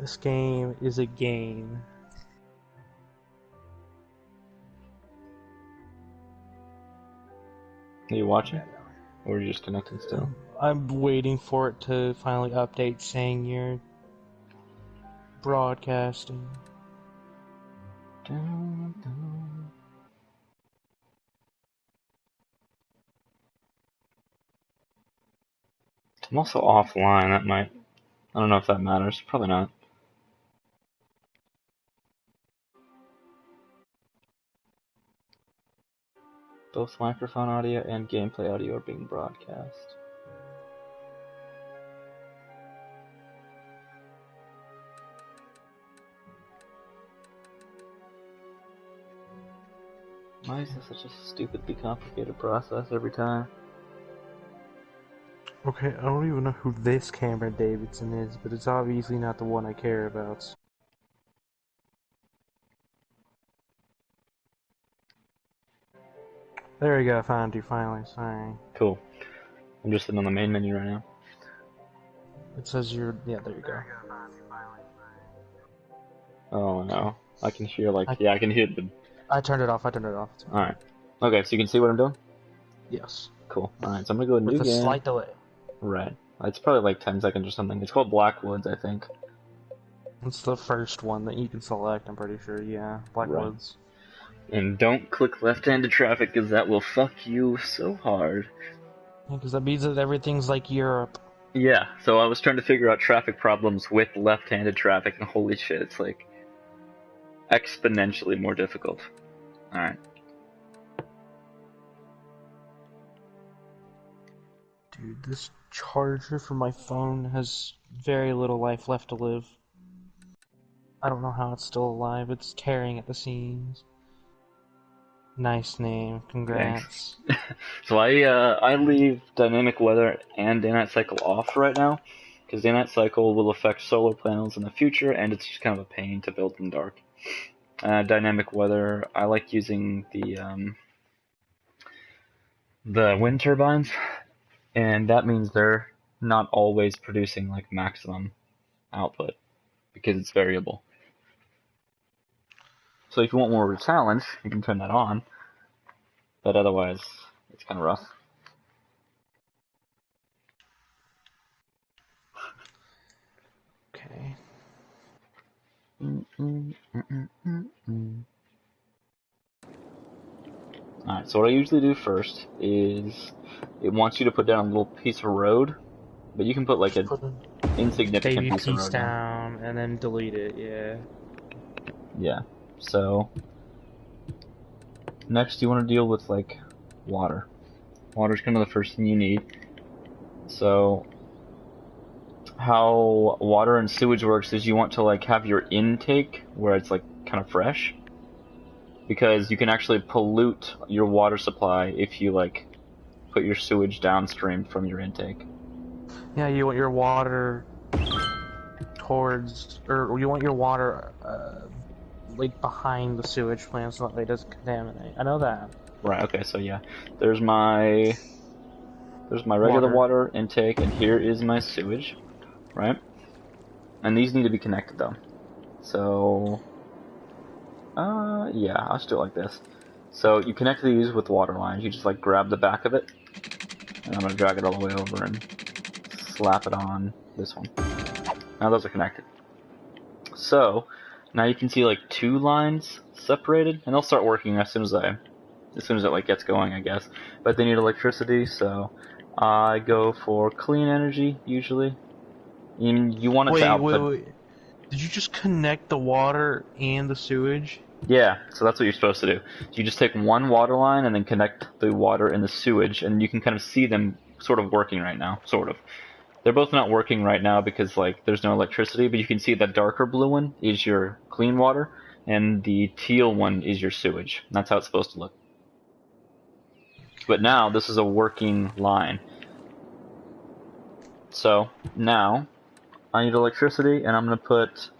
This game is a game. Are you watching? Or are you just connecting still? I'm waiting for it to finally update saying you're broadcasting. Dun, dun. I'm also offline. That might... I don't know if that matters. Probably not. Both microphone audio and gameplay audio are being broadcast. Why is this such a stupidly complicated process every time? Okay, I don't even know who this Cameron Davidson is, but it's obviously not the one I care about. There we go, I found you finally, sorry. Cool. I'm just sitting on the main menu right now. It says you're... yeah, there you go. Oh no. I can hear yeah, I can hear the... I turned it off, Alright. Okay, so you can see what I'm doing? Yes. Cool. Alright, so I'm gonna go to new With a game. slight delay. Right. It's probably like 10 seconds or something. It's called Blackwoods, I think. It's the first one that you can select, I'm pretty sure, yeah. Blackwoods. Right. And don't click left-handed traffic, because that will fuck you so hard. Because that means that everything's like Europe. Yeah, so I was trying to figure out traffic problems with left-handed traffic, and holy shit, it's like exponentially more difficult. Alright. Dude, this charger for my phone has very little life left to live. I don't know how it's still alive. It's tearing at the seams. Nice name. Congrats. So I leave dynamic weather and day-night cycle off right now, because day-night cycle will affect solar panels in the future, and it's just kind of a pain to build in dark. Dynamic weather, I like using the wind turbines, and that means they're not always producing like maximum output, because it's variable. So if you want more of a challenge, you can turn that on, but otherwise it's kind of rough. Okay. Alright, so what I usually do first is it wants you to put down a little piece of road, but you can put like an insignificant piece of road down and then delete it, yeah. Yeah, so next you want to deal with like water. Water's kind of the first thing you need. So how water and sewage works is you want to like have your intake where it's like kind of fresh, because you can actually pollute your water supply if you like put your sewage downstream from your intake. Yeah, you want your water towards, or you want your water like behind the sewage plant so that they doesn't contaminate. I know that. Right, okay, so yeah. There's my regular water intake, and here is my sewage, right? And these need to be connected though. So yeah, I'll just do it like this. So you connect these with water lines. You just like grab the back of it, and I'm gonna drag it all the way over and slap it on this one. Now those are connected. So now you can see like two lines separated, and they'll start working as soon as it like gets going, I guess. But they need electricity, so I go for clean energy usually. You want it to output. Wait. Did you just connect the water and the sewage? Yeah, so that's what you're supposed to do. You just take one water line and then connect the water and the sewage, and you can kind of see them sort of working right now, sort of. They're both not working right now because like there's no electricity, but you can see the darker blue one is your clean water, and the teal one is your sewage. That's how it's supposed to look. But now this is a working line. So now I need electricity, and I'm gonna put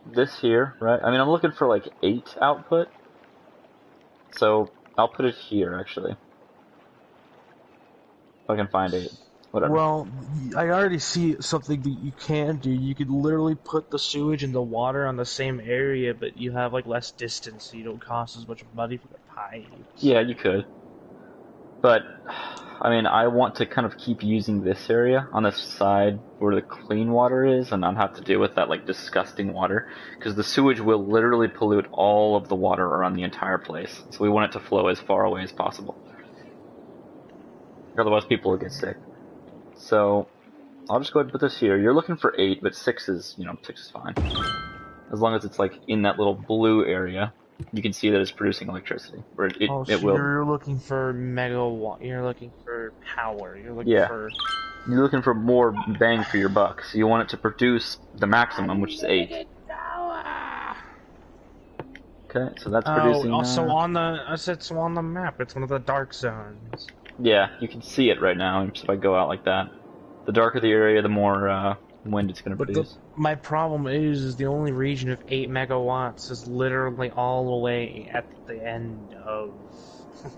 this here, right? I mean, I'm looking for like 8 output, so I'll put it here actually, if I can find 8. Whatever. Well, I already see something that you can do. You could literally put the sewage and the water on the same area, but you have like less distance, so you don't cost as much money for the pipes. Yeah, you could. But, I mean, I want to kind of keep using this area on this side where the clean water is and not have to deal with that, like, disgusting water. Because the sewage will literally pollute all of the water around the entire place. So we want it to flow as far away as possible. Otherwise people will get sick. So, I'll just go ahead and put this here. You're looking for 8, but 6 is, 6 is fine. As long as it's, like, in that little blue area. You can see that it's producing electricity. Or it will. You're looking for megawatt. You're looking for power. You're looking Yeah. for. You're looking for more bang for your buck. So you want it to produce the maximum, which is 8. Okay, so that's producing. Also on the on the map. It's one of the dark zones. Yeah, you can see it right now. If I go out like that, the darker the area, the more wind it's going to produce. My problem is the only region of 8 megawatts is literally all the way at the end of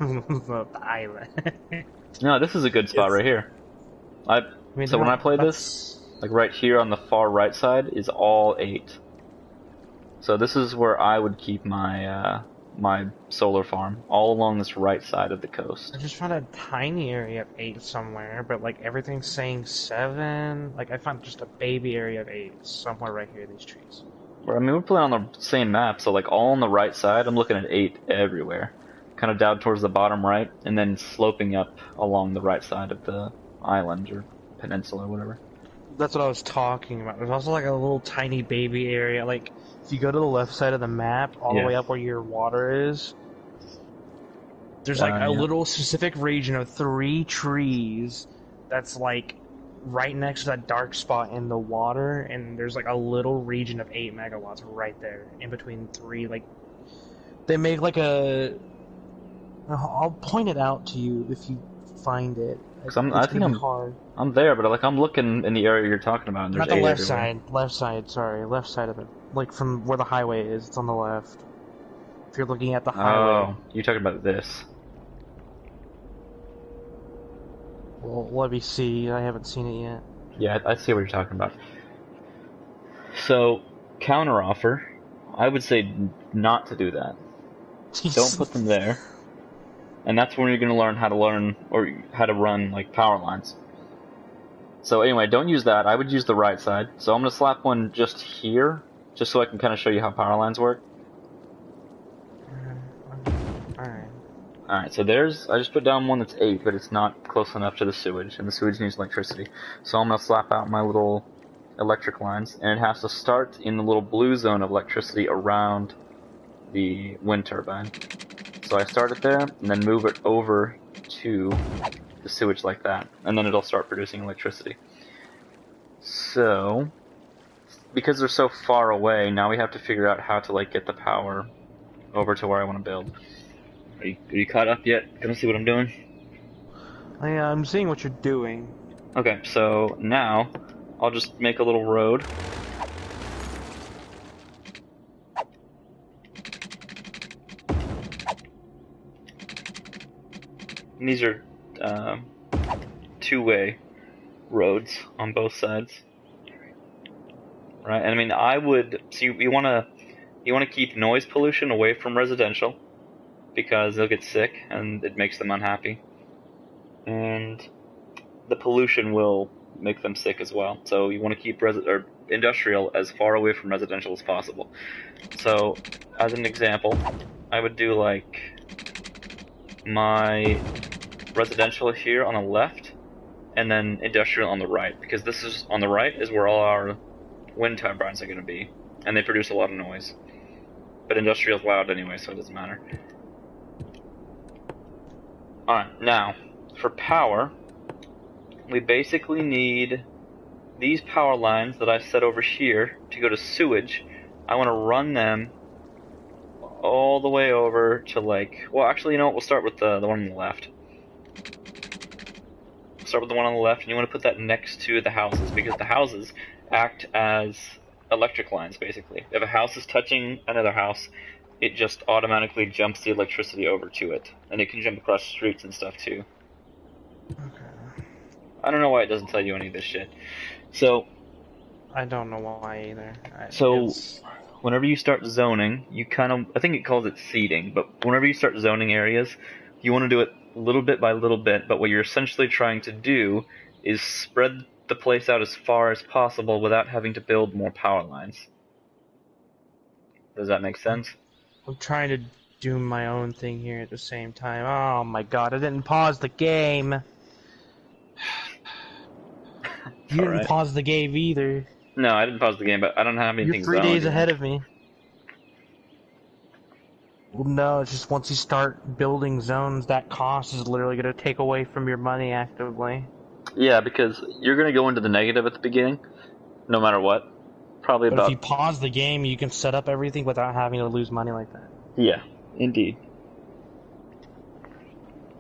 the island. No, this is a good spot right here. So when I play this, like right here on the far right side is all 8. So this is where I would keep my my solar farm, all along this right side of the coast. I just found a tiny area of 8 somewhere, but like everything's saying 7. Like I found just a baby area of 8 somewhere right here in these trees. I mean, we're playing on the same map, so like all on the right side, I'm looking at 8 everywhere. Kind of down towards the bottom right, and then sloping up along the right side of the island or peninsula or whatever. That's what I was talking about. There's also like a little tiny baby area, like if you go to the left side of the map, all the way up where your water is, there's like a little specific region of 3 trees that's like right next to that dark spot in the water, and there's like a little region of 8 megawatts right there in between 3. Like they make like a. I'll point it out to you if you find it. I think I'm there, but like I'm looking in the area you're talking about. And there's not the left everywhere. side. Left side. Sorry, left side of it. Like from where the highway is. It's on the left. If you're looking at the highway. Oh, you're talking about this. Well, let me see. I haven't seen it yet. Yeah, I see what you're talking about. So, counteroffer, I would say not to do that. Don't put them there. And that's when you're going to learn how to run like power lines. So anyway, don't use that. I would use the right side. So I'm going to slap one just here, just so I can kind of show you how power lines work. Alright, so I just put down one that's 8, but it's not close enough to the sewage, and the sewage needs electricity. So I'm going to slap out my little electric lines, and it has to start in the little blue zone of electricity around the wind turbine. So I start it there, and then move it over to the sewage like that, and then it'll start producing electricity. So, because they're so far away, now we have to figure out how to like get the power over to where I want to build. Are you caught up yet? Gonna see what I'm doing? I'm seeing what you're doing. Okay, so now I'll just make a little road. And these are two-way roads on both sides, right? And I mean, you want to keep noise pollution away from residential because they'll get sick and it makes them unhappy, and the pollution will make them sick as well. So you want to keep industrial as far away from residential as possible. So, as an example, I would do like my residential here on the left, and then industrial on the right, because this is on the right is where all our wind turbines are going to be, and they produce a lot of noise. But industrial is loud anyway, so it doesn't matter. Alright, now, for power, we basically need these power lines that I set over here to go to sewage. I want to run them all the way over to like, well actually you know what, we'll start with the one on the left. Start with the one on the left, and you want to put that next to the houses, because the houses act as electric lines basically. If a house is touching another house, it just automatically jumps the electricity over to it, and it can jump across streets and stuff too. Okay. I don't know why it doesn't tell you any of this shit. So, I don't know why either. so It's whenever you start zoning, you kind of, I think it calls it seeding, but whenever you start zoning areas, you want to do it little bit by little bit, but what you're essentially trying to do is spread the place out as far as possible without having to build more power lines. Does that make sense? I'm trying to do my own thing here at the same time. Oh my god, I didn't pause the game. You didn't Alright. pause the game either. No, I didn't pause the game, but I don't have You're anything 3 days zoned yet. ahead of me. Well, no, it's just once you start building zones, that cost is literally going to take away from your money actively. Yeah, because you're going to go into the negative at the beginning, no matter what. Probably But if you about... pause the game, you can set up everything without having to lose money like that. Yeah, indeed.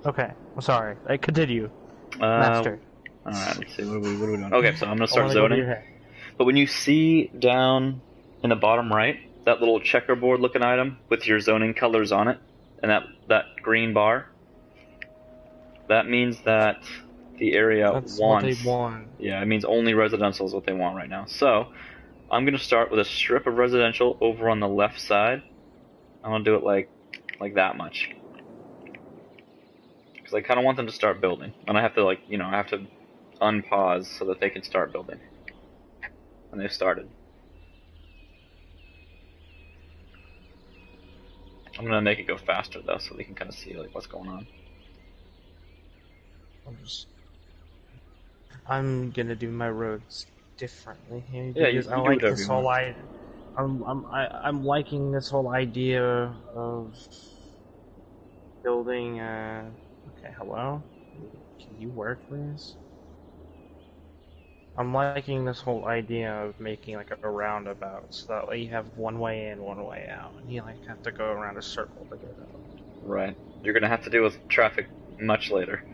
Okay, I'm sorry. Continue. Uh, Master. Alright, let's see, what are we doing? Okay, so I'm going to I want start to go to zoning. your head. But when you see down in the bottom right, that little checkerboard looking item with your zoning colors on it, and that green bar, that means that the area That's what wants... they want. Yeah, it means only residential is what they want right now. So, I'm going to start with a strip of residential over on the left side. I'm going to do it like that much. Because I kind of want them to start building. And I have to, I have to unpause so that they can start building. And they've started. I'm going to make it go faster, though, so we can kind of see what's going on. I'm gonna do my roads differently here Yeah, because you I do like whatever this you whole want. I'm liking this whole idea of building. Okay, hello. Can you work, please? I'm liking this whole idea of making like a roundabout, so that way you have one way in, one way out, and you like have to go around a circle to get out. Right. You're going to have to deal with traffic much later.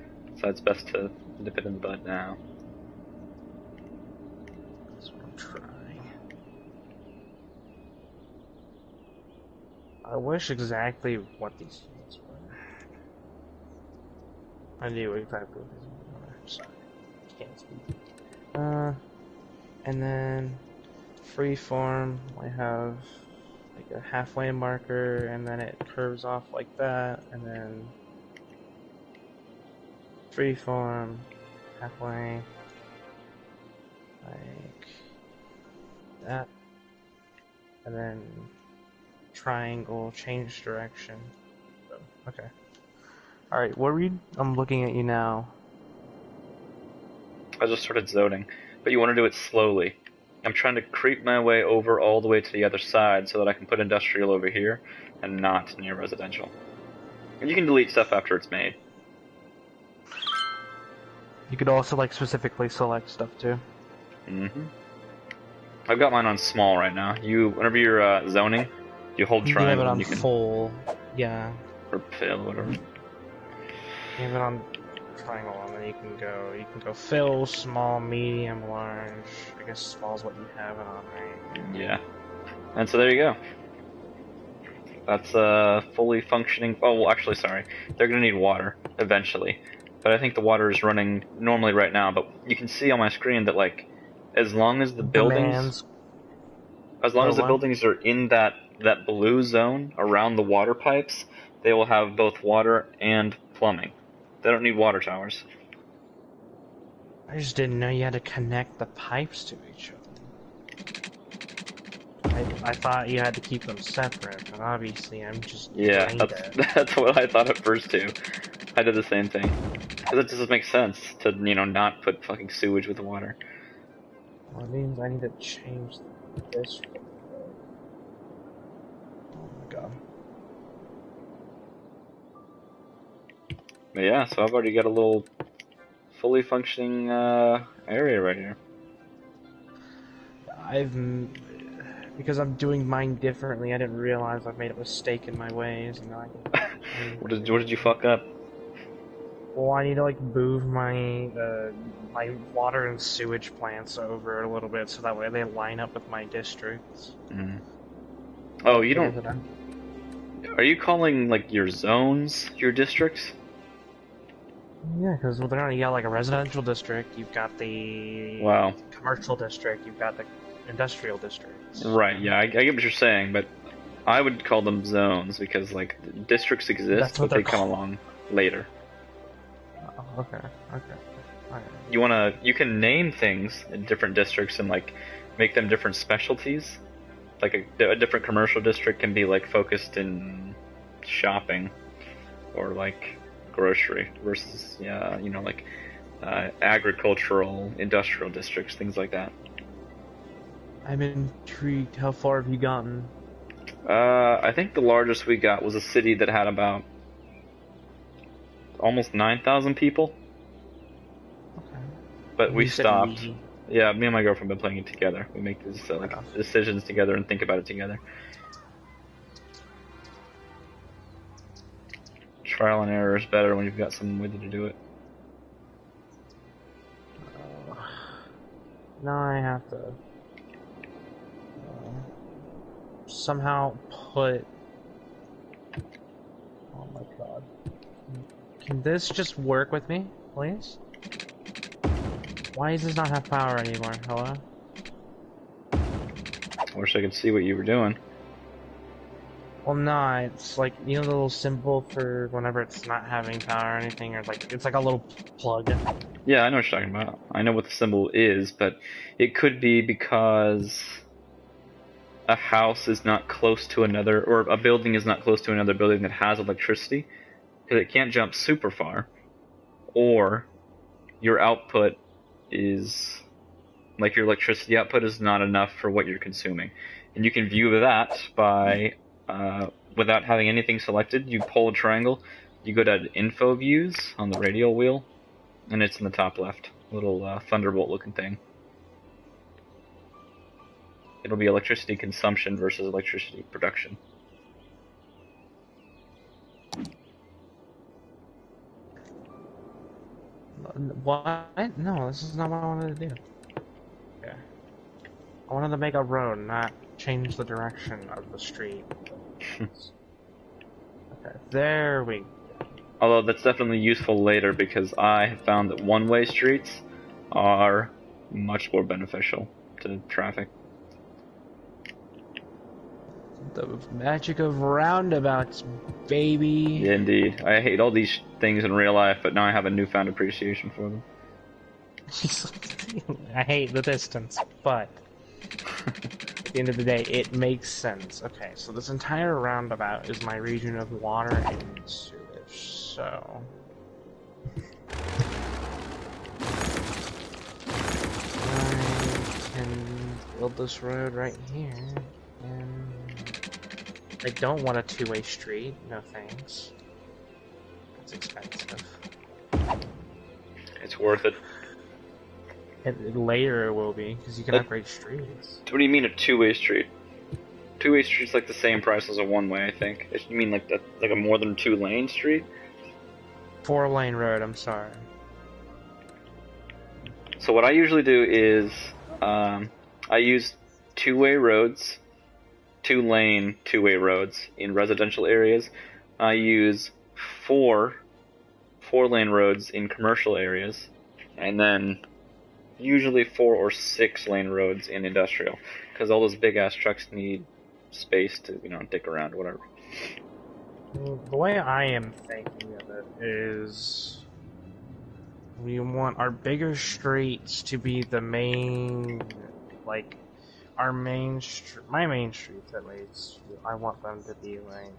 So it's best to nip it in the bud now. That's what I'm trying. I wish exactly what these things were. I knew exactly what these were. Sorry, can't speak. And then freeform, I have like a halfway marker, and then it curves off like that, and then freeform, halfway, like that, and then triangle, change direction. So, okay. Alright, what were you? I'm looking at you now. I just started zoning. But you want to do it slowly. I'm trying to creep my way over all the way to the other side so that I can put industrial over here and not near residential. And you can delete stuff after it's made. You could also like specifically select stuff too. Mm-hmm. I've got mine on small right now. Whenever you're zoning, you hold You can have it triangle on and you can... full, yeah. Or fill, whatever. You have it on triangle, and then you can go fill, small, medium, large. I guess small is what you have it on, right? Yeah. And so there you go. That's fully functioning... Oh, well, actually, sorry. They're going to need water, eventually. But I think the water is running normally right now. But you can see on my screen that, as long as the buildings... As long as the buildings are in that blue zone around the water pipes, they will have both water and plumbing. They don't need water towers. I just didn't know you had to connect the pipes to each other. I thought you had to keep them separate, but obviously I'm just Yeah, that's what I thought at first too. I did the same thing. Because it doesn't make sense to, not put fucking sewage with water. Well, it means I need to change this. Oh my god. But yeah, so I've already got a little fully functioning area right here. Because I'm doing mine differently, I didn't realize I've made a mistake in my ways, and now I can... What did you fuck up? Well, I need to move my my water and sewage plants over a little bit so that way they line up with my districts. Mm. Oh, you don't... Are you calling, your zones your districts? Yeah, because well, you got like a residential district, you've got the Wow. commercial district, you've got the industrial districts. Right, yeah, I get what you're saying, but I would call them zones because, like, districts exist, That's what but they're they come called. along later. Oh, okay, okay. Alright. You can name things in different districts and, like, make them different specialties. Like, a different commercial district can be, like, focused in shopping or, like, grocery versus, yeah, like, agricultural, industrial districts, things like that. I'm intrigued. How far have you gotten? I think the largest we got was a city that had about almost 9,000 people, Okay. but we You said stopped. we. Yeah, me and my girlfriend have been playing it together. We make these Fair enough. decisions together and think about it together. Trial and error is better when you've got someone with you to do it. Uh, now I have to somehow put. Oh my god. Can this just work with me, please? Why does this not have power anymore? Hello? I wish I could see what you were doing. Well, no, it's like, you know the little symbol for whenever it's not having power or anything, or like, it's like a little plug. Yeah, I know what you're talking about. I know what the symbol is, but it could be because a house is not close to another, or a building is not close to another building that has electricity, because it can't jump super far, or your output is, like, your electricity output is not enough for what you're consuming. And you can view that by, without having anything selected, you pull a triangle, you go to info views on the radial wheel, and it's in the top left, little thunderbolt looking thing. It'll be electricity consumption versus electricity production. What? No, this is not what I wanted to do. Okay. I wanted to make a road, not change the direction of the street. Okay, there we go. Although that's definitely useful later because I have found that one-way streets are much more beneficial to traffic. The magic of roundabouts, baby. Yeah, indeed. I hate all these things in real life, but now I have a newfound appreciation for them. I hate the distance, but at the end of the day, it makes sense. Okay, so this entire roundabout is my region of water and sewage, so... I can build this road right here, and... I don't want a two-way street, no thanks. That's expensive. It's worth it. And later it will be, because you can upgrade streets. What do you mean a two-way street? Two-way street's like the same price as a one-way, I think. You mean like a more than two-lane street? 4-lane road, I'm sorry. So what I usually do is I use two-way roads, two-lane two-way roads in residential areas. I use four-lane roads in commercial areas, and then usually 4 or 6-lane roads in industrial, because all those big-ass trucks need space to, dick around, whatever. The way I am thinking of it is we want our bigger streets to be the main, like, my main streets at least, I want them to be like,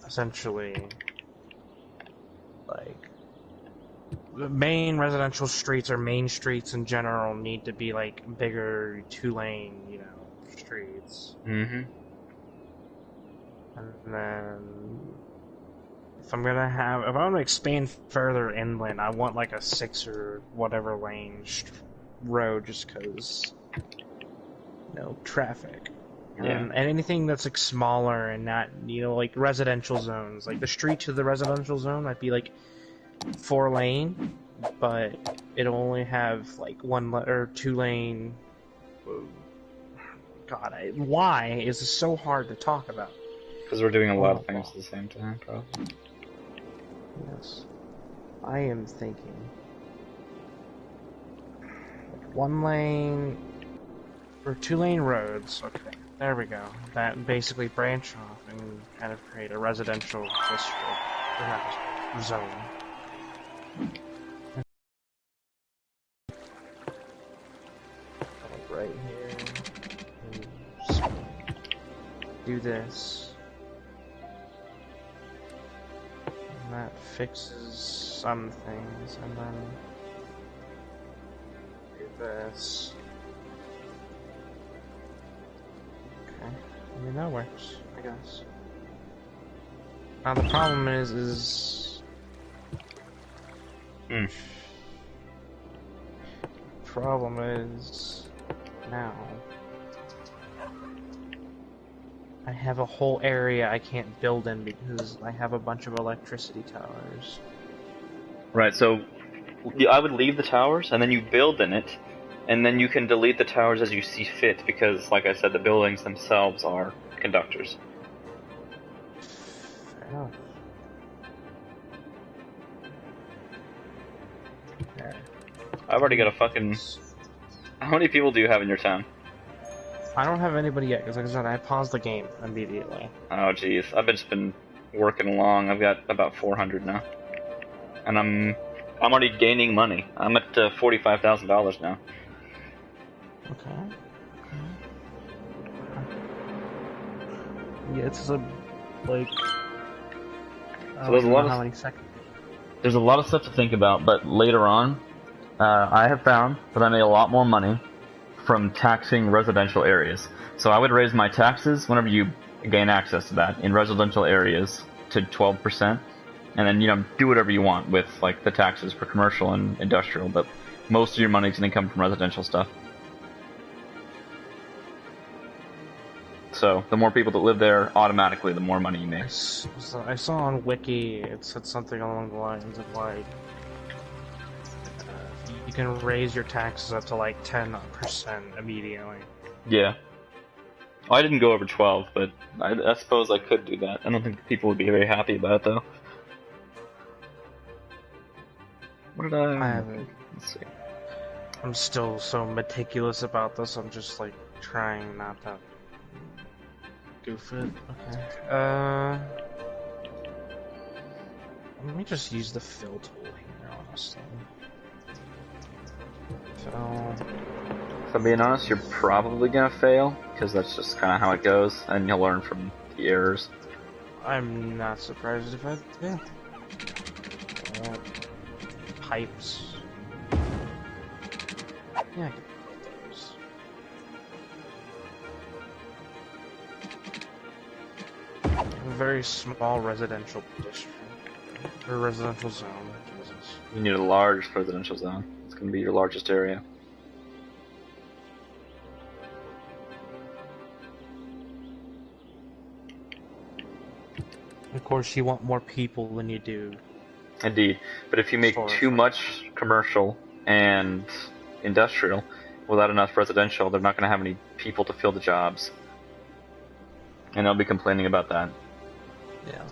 essentially, like, the main residential streets or main streets in general need to be like bigger 2-lane, streets. Mm-hmm. And then if I want to expand further inland, I want like a 6 or whatever lane road, just because, traffic. Yeah. And anything that's like smaller and not, like residential zones, like the street to the residential zone might be like 4-lane, but it'll only have like 1 or 2-lane. God, why is this so hard to talk about? Because we're doing a lot of things at the same time, probably. Yes. I am thinking. One lane or 2-lane roads. Okay, there we go. That basically branch off and kind of create a residential district or not, zone. Like right here. And just do this. And that fixes some things, and then do this. Okay, I mean that works, I guess. Now the problem is problem is now I have a whole area I can't build in because I have a bunch of electricity towers. Right, so I would leave the towers, and then you build in it, and then you can delete the towers as you see fit, because, like I said, the buildings themselves are conductors. Fair enough. There. I've already got a fucking... How many people do you have in your town? I don't have anybody yet, because like I said, I paused the game immediately. Oh, jeez. I've just been working along. I've got about 400 now. And I'm already gaining money. I'm at $45,000 now. Okay. Yeah, it's a, like... So there's a lot of... how many seconds. There's a lot of stuff to think about, but later on, I have found that I made a lot more money from taxing residential areas. So I would raise my taxes whenever you gain access to that in residential areas to 12%, and then, you know, do whatever you want with, like, the taxes for commercial and industrial, but most of your money's going to come from residential stuff. So the more people that live there, automatically the more money you make. I saw on Wiki, it said something along the lines of, like, you can raise your taxes up to like 10% immediately. Yeah. I didn't go over 12, but I suppose I could do that. I don't think people would be very happy about it, though. What did I haven't. Let's see. I'm still so meticulous about this, I'm just like trying not to goof it. Okay. Let me just use the fill tool here, honestly. So, If I'm being honest, you're probably gonna fail, because that's just kind of how it goes, and you'll learn from the errors. I'm not surprised if I did. Pipes. Yeah, I can build those. A very small residential district. Or residential zone. Jesus. You need a large residential zone. It's gonna be your largest area. Of course, you want more people than you do. Indeed, but if you make too much commercial and industrial without enough residential, they're not going to have any people to fill the jobs. And they'll be complaining about that. Yeah.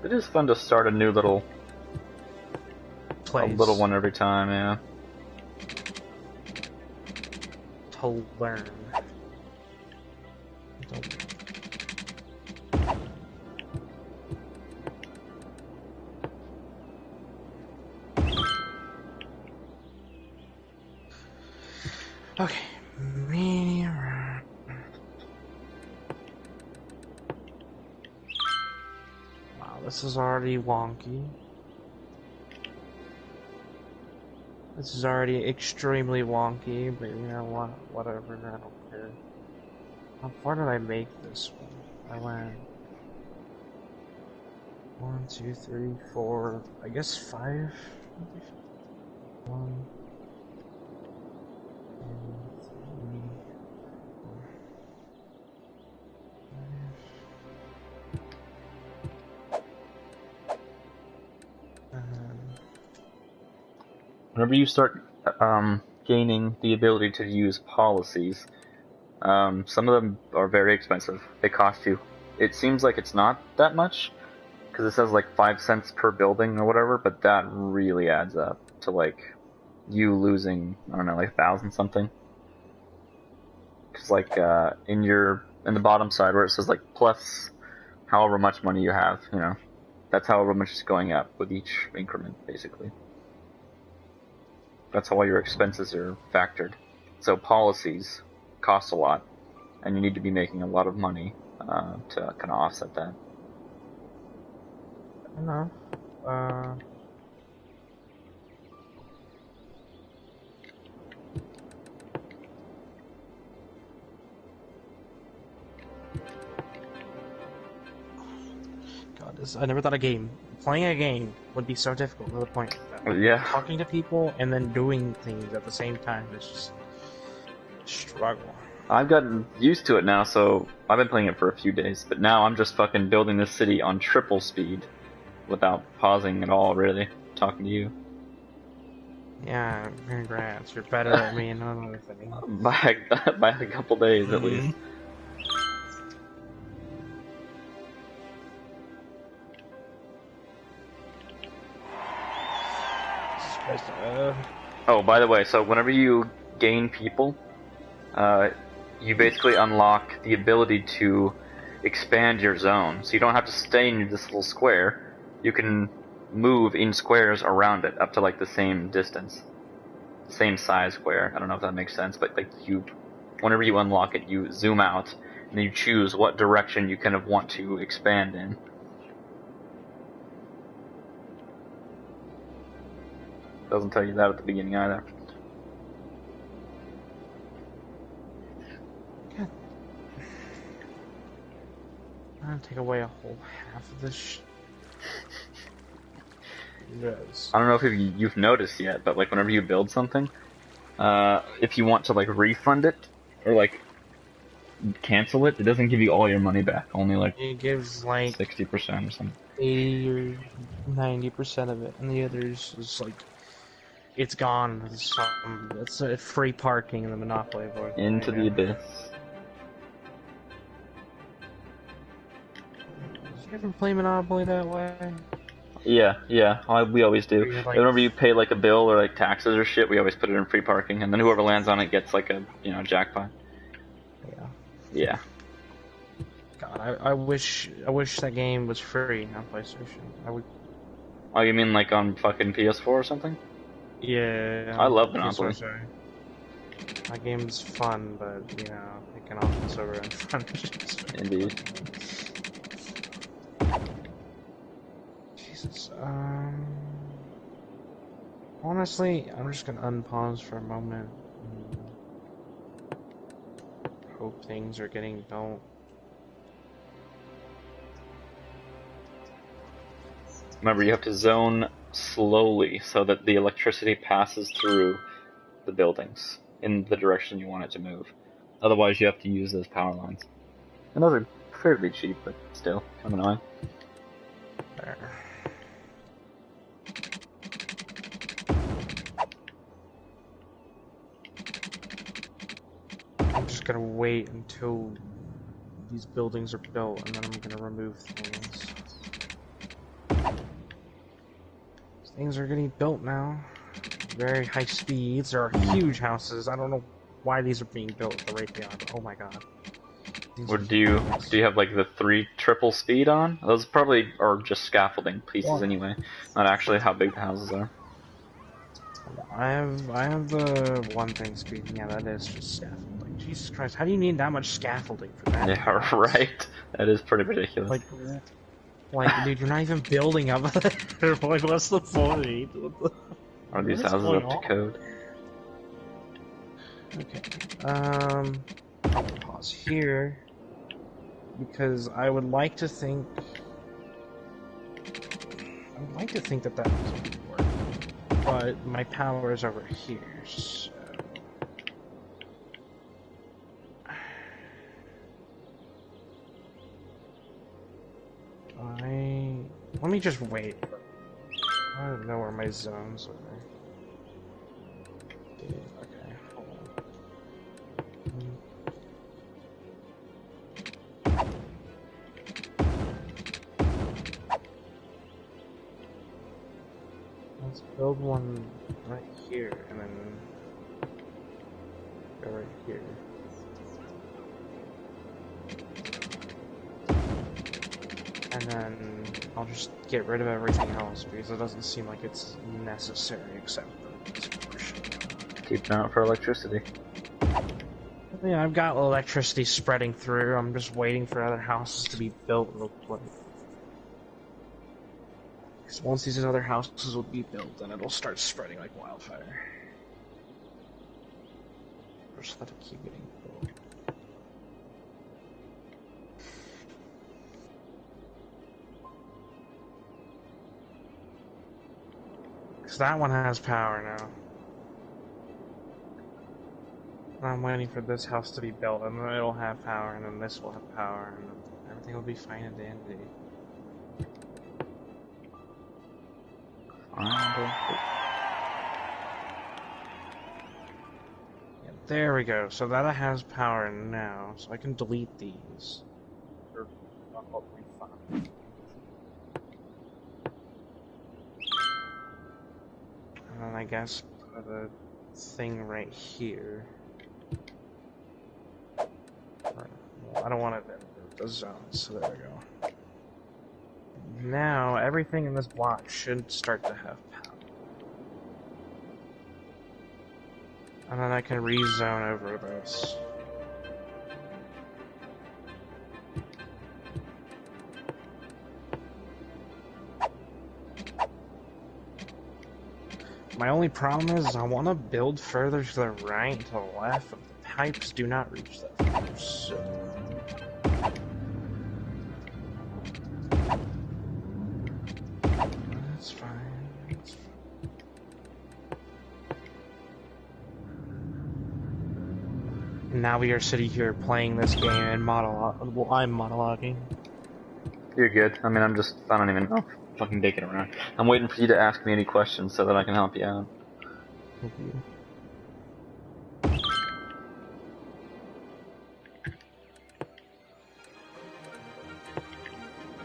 It is fun to start a new little place. A little one every time, yeah. To learn. Okay, medium. Wow, this is already wonky. This is already extremely wonky, but you know what? Whatever, I don't care. How far did I make this one? I went 1, 2, 3, 4, I guess 5? 1, 2, 3, 4, 5. Whenever you start gaining the ability to use policies. Some of them are very expensive. They cost you. It seems like it's not that much, because it says like 5 cents per building or whatever, but that really adds up to like you losing, I don't know, like 1,000 something. Because like in the bottom side where it says like plus however much money you have, you know, that's however much is going up with each increment, basically. That's how all your expenses are factored. So policies cost a lot, and you need to be making a lot of money to kind of offset that. I don't know. God, I never thought playing a game would be so difficult to the point that Yeah. talking to people and then doing things at the same time is just a struggle. I've gotten used to it now, so I've been playing it for a few days, but now I'm just fucking building this city on triple speed without pausing at all, really, talking to you. Yeah, congrats. You're better at me in another thing. By a couple days, at least. Oh, by the way, so whenever you gain people, you basically unlock the ability to expand your zone. So you don't have to stay in this little square. You can move in squares around it up to like the same distance, same size square. I don't know if that makes sense, but like whenever you unlock it, you zoom out and then you choose what direction you kind of want to expand in. Doesn't tell you that at the beginning either. I'm gonna take away a whole half of this Yes. I don't know if you've noticed yet, but like whenever you build something, if you want to like refund it or like cancel it, it doesn't give you all your money back. Only like it gives like 60% or something. 80 or 90% of it, and the others is like it's gone. It's a free parking in the Monopoly board. Into the abyss. You ever play Monopoly that way? Yeah, we always do. Like, Whenever you pay like a bill or like taxes or shit, we always put it in free parking, and then whoever lands on it gets like a jackpot. Yeah. Yeah. God, I wish that game was free on PlayStation. I would. Oh, you mean like on fucking PS4 or something? Yeah. I love Monopoly. That game's fun, but it can often overrun fun. Indeed. Jesus. Honestly, I'm just gonna unpause for a moment. Hope things are getting built. Remember, you have to zone slowly so that the electricity passes through the buildings in the direction you want it to move. Otherwise, you have to use those power lines. And those are fairly cheap, but still, kind of annoying. There. I'm just gonna wait until these buildings are built, and then I'm gonna remove things. Things are getting built now. Very high speeds. There are huge houses. I don't know why these are being built at the rate they are, but oh my god. Or do you have like the 3 triple speed on? Those probably are just scaffolding pieces anyway, not actually how big the houses are. I have the 1 thing speed. Yeah, that is just scaffolding. Jesus Christ, how do you need that much scaffolding for that? Yeah, right. That is pretty ridiculous. Like, dude, you're not even building up there. Like, what's the point? Are these houses up to code? Okay. I'll pause here because I would like to think that that would work, but my power is over here. So let me just wait. I don't know where my zones are. Okay, hold on. Let's build one right here, and then go right here. And then I'll just get rid of everything else because it doesn't seem like it's necessary except for this portion. Keep an eye out for electricity. Yeah, I've got electricity spreading through. I'm just waiting for other houses to be built real quick. Because once these other houses will be built, then it'll start spreading like wildfire. Just let it keep getting built. Because that one has power now. I'm waiting for this house to be built, and then it'll have power, and then this will have power, and then everything will be fine and dandy. Yeah, there we go. So that has power now, so I can delete these. Or, and then I guess put a thing right here. Well, I don't want it in the zone, so there we go. Now, everything in this block should start to have power. And then I can rezone over this. My only problem is I want to build further to the right and to the left, but the pipes do not reach that far, so... That's fine. That's fine. Now we are sitting here playing this game and monologue. Well, I'm monologuing. You're good. I mean, I don't even know. Fucking dick it around. I'm waiting for you to ask me any questions so that I can help you out. Thank you.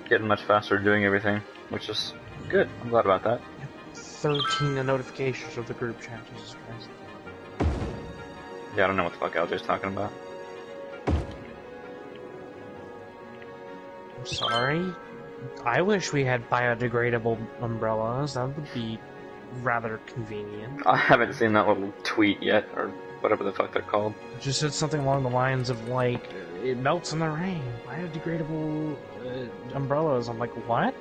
Getting much faster at doing everything, which is good. I'm glad about that. 13 notifications of the group chat, Jesus Christ. Yeah, I don't know what the fuck LJ's talking about. I'm sorry? I wish we had biodegradable umbrellas. That would be rather convenient. I haven't seen that little tweet yet, or whatever the fuck they're called. It just said something along the lines of, like, it melts in the rain. Biodegradable umbrellas. I'm like, what?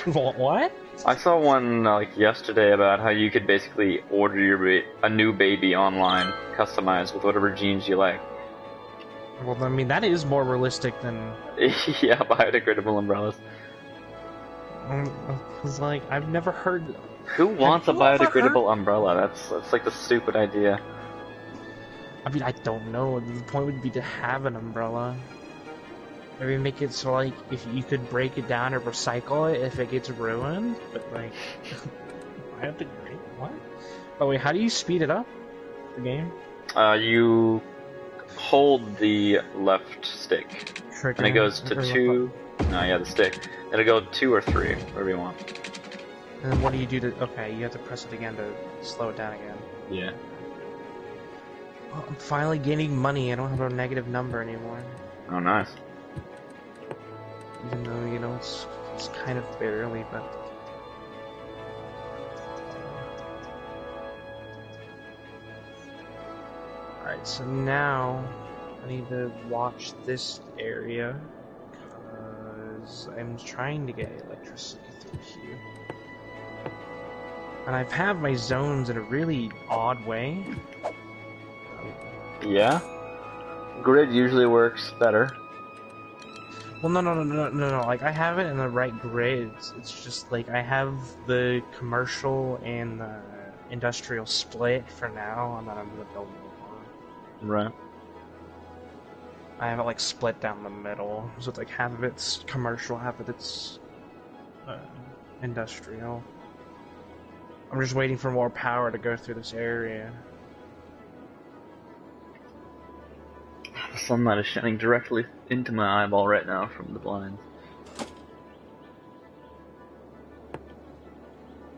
What? I saw one like yesterday about how you could basically order a new baby online, customized with whatever genes you like. Well, I mean, that is more realistic than... Yeah, biodegradable umbrellas. It's like, I've never heard... Who wants a biodegradable umbrella? That's like the stupid idea. I mean, I don't know. The point would be to have an umbrella. Maybe make it so, like, if you could break it down or recycle it if it gets ruined, but, like... Biodegrade? What? Oh, wait, how do you speed it up? The game? You hold the left stick, and it goes to 2... No, yeah, the stick. It'll go 2 or 3, whatever you want. And then what do you do to... Okay, you have to press it again to slow it down again. Yeah. Well, I'm finally gaining money. I don't have a negative number anymore. Oh, nice. Even though, you know, it's kind of barely, but... Alright, so now I need to watch this area, because I'm trying to get electricity through here. And I've had my zones in a really odd way. Yeah? Grid usually works better. Well, no. Like, I have it in the right grids. It's just, like, I have the commercial and the industrial split for now, and then I'm gonna build more. Right. I have it, like, split down the middle. So it's, like, half of it's commercial, half of it's industrial. I'm just waiting for more power to go through this area. sunlight is shining directly into my eyeball right now from the blinds.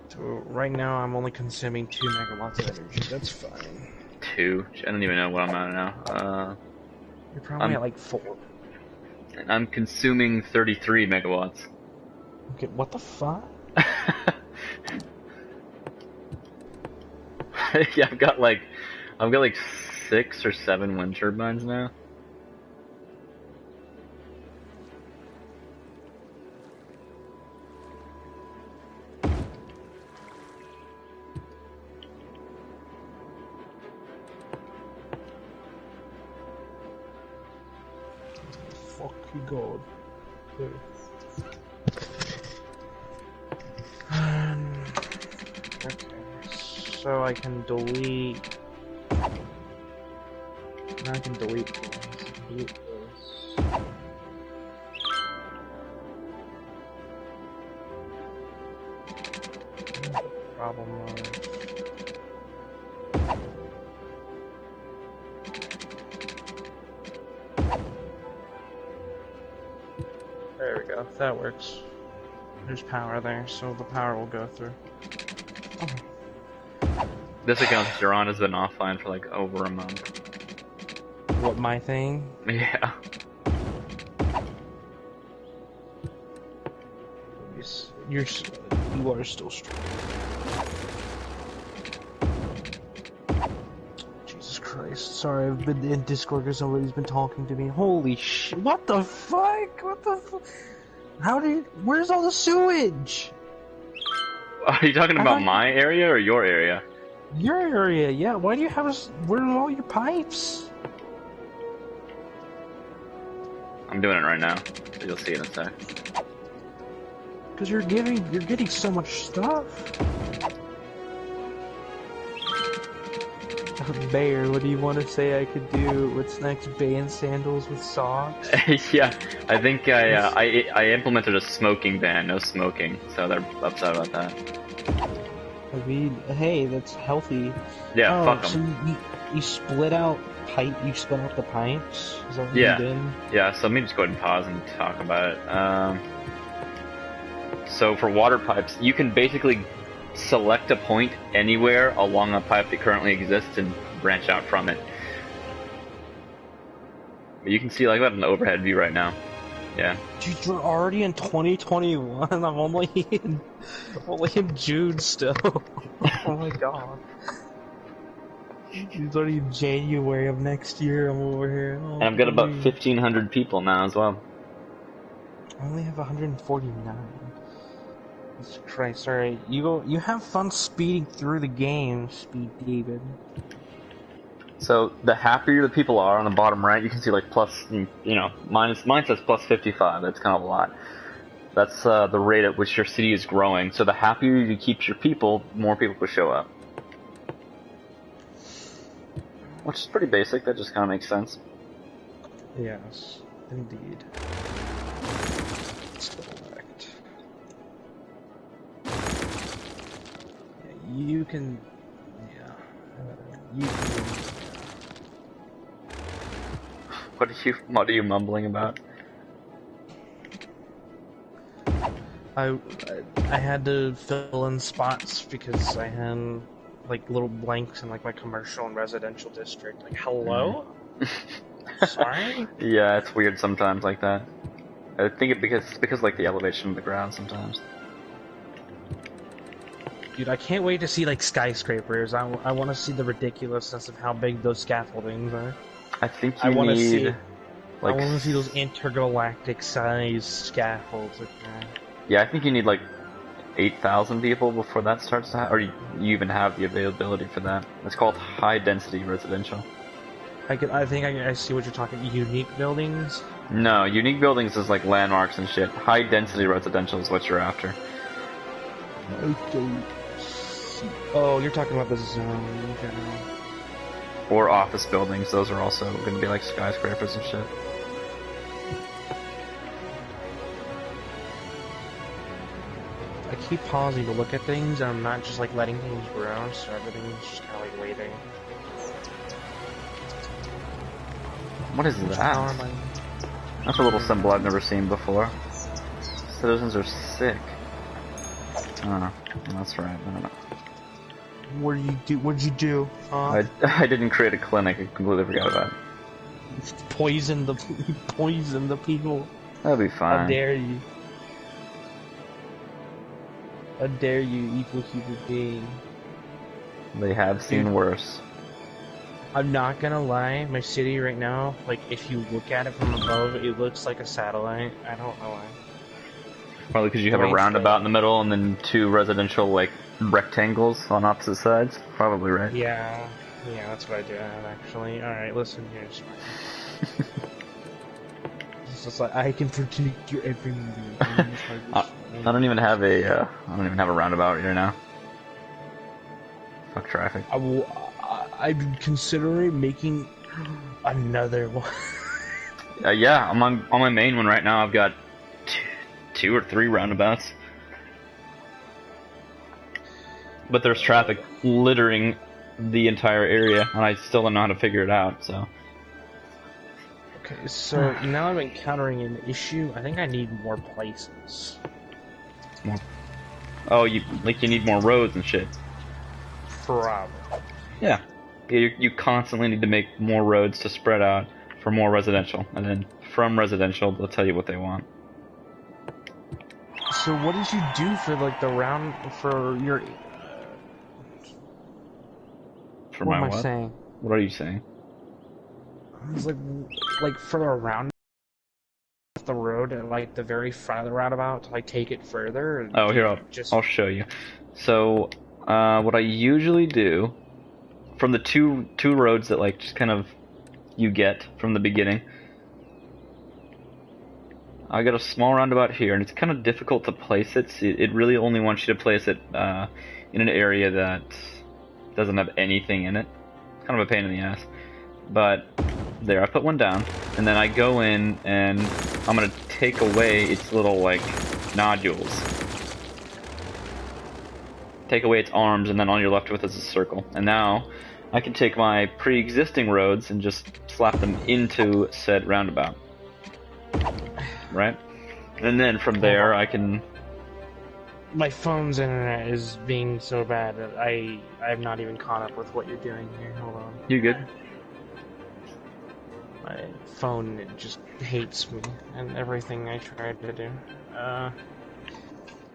So right now I'm only consuming 2 megawatts of energy. That's fine. 2? I don't even know what I'm at now. You're probably at like 4. I'm consuming 33 megawatts. Okay, what the fuck? Yeah, I've got like 6 or 7 wind turbines now. Fuck you, God. Okay, so I can delete. Now I can delete things. Delete this. Problem was. There we go. That works. There's power there, so the power will go through. Oh. This account that you're on has been offline for like over a month. What, my thing? Yeah. You are still strong. Jesus Christ. Sorry, I've been in Discord because somebody's been talking to me. Holy shit. What the fuck? What the fuck? Where's all the sewage? Are you talking about my area or your area? Your area, yeah. Why do you have where are all your pipes? I'm doing it right now, so you'll see it in a sec. Because you're getting so much stuff. Bear, what do you want to say I could do? What's next? Ban sandals with socks? Yeah, I think I implemented a smoking ban, no smoking, so they're upset about that. I mean, hey, that's healthy. Yeah, fuck so them. you split out you split out the pipes? Is that what Yeah. you did? Yeah, so let me just go ahead and pause and talk about it. So for water pipes, you can basically select a point anywhere along a pipe that currently exists and branch out from it. You can see like that in the overhead view right now. Yeah. Dude, you're already in 2021. I'm only in June still. Oh my god. It's already January of next year. I'm over here. Oh, And I've got about 1,500 people now as well. I only have 149. Jesus Christ! Alright, you have fun speeding through the game, Speed David. So the happier the people are on the bottom right, you can see like plus, mine says plus 55. That's kind of a lot. That's the rate at which your city is growing. So the happier you keep your people, more people will show up. Which is pretty basic. That just kind of makes sense. Yes, indeed. Select. Yeah, you can. Yeah, you can. What are you mumbling about? I had to fill in spots because I had like little blanks in like my commercial and residential district. Like, hello? Sorry? Yeah, it's weird sometimes like that. I think it's because like the elevation of the ground sometimes. Dude, I can't wait to see like skyscrapers. I want to see the ridiculousness of how big those scaffoldings are. I think I you want to need see. like I want to see those intergalactic size scaffolds. yeah, I think you need like 8,000 people before that starts to or you even have the availability for that. It's called high density residential. I think I see what you're talking. Unique buildings. No, unique buildings is like landmarks and shit. High density residential is what you're after. Oh, you're talking about the zone. Okay. Or office buildings. Those are also going to be like skyscrapers and shit. I keep pausing to look at things, and I'm not just like letting things grow, so everything's just kind of like waiting. What is that? That's a little symbol I've never seen before. Citizens are sick. Oh, that's right. I don't know. What did you do? What'd you do? Huh? I didn't create a clinic. I completely forgot about it. Poison the people. That'll be fine. How dare you? How dare you, evil human being? They have seen worse. I'm not gonna lie, my city right now, like, if you look at it from above, it looks like a satellite. I don't know why. Probably because you have a roundabout in the middle and then two residential, like, rectangles on opposite sides. Probably, right? Yeah, that's what I do have, actually. Alright, listen here, it's just like, I can predict your every move. I don't even have a roundabout here now. Fuck traffic. I'm considering making another one. Yeah, I'm on my main one right now. I've got two or three roundabouts. But there's traffic littering the entire area, and I still don't know how to figure it out, so... Okay, so now I'm encountering an issue. I think I need more places. More... Oh, you need more roads and shit. Probably. Yeah. You constantly need to make more roads to spread out for more residential, and then from residential, they'll tell you what they want. So what did you do for, like, the round... for your... For my what? What am I saying? What are you saying? It's like for the round the road at like the very front of the roundabout to like take it further. Oh, here I'll show you. So, what I usually do from the two roads that like just kind of you get from the beginning, I got a small roundabout here, and it's kind of difficult to place it. It really only wants you to place it in an area that doesn't have anything in it. Kind of a pain in the ass, but. There, I put one down, and then I go in, and I'm gonna take away its little, like, nodules. Take away its arms, and then all you're left with is a circle. And now, I can take my pre-existing roads and just slap them into said roundabout. Right? And then from there, I can... My phone's internet is being so bad that I'm not even caught up with what you're doing here. Hold on. You good? My phone, it just hates me and everything I tried to do.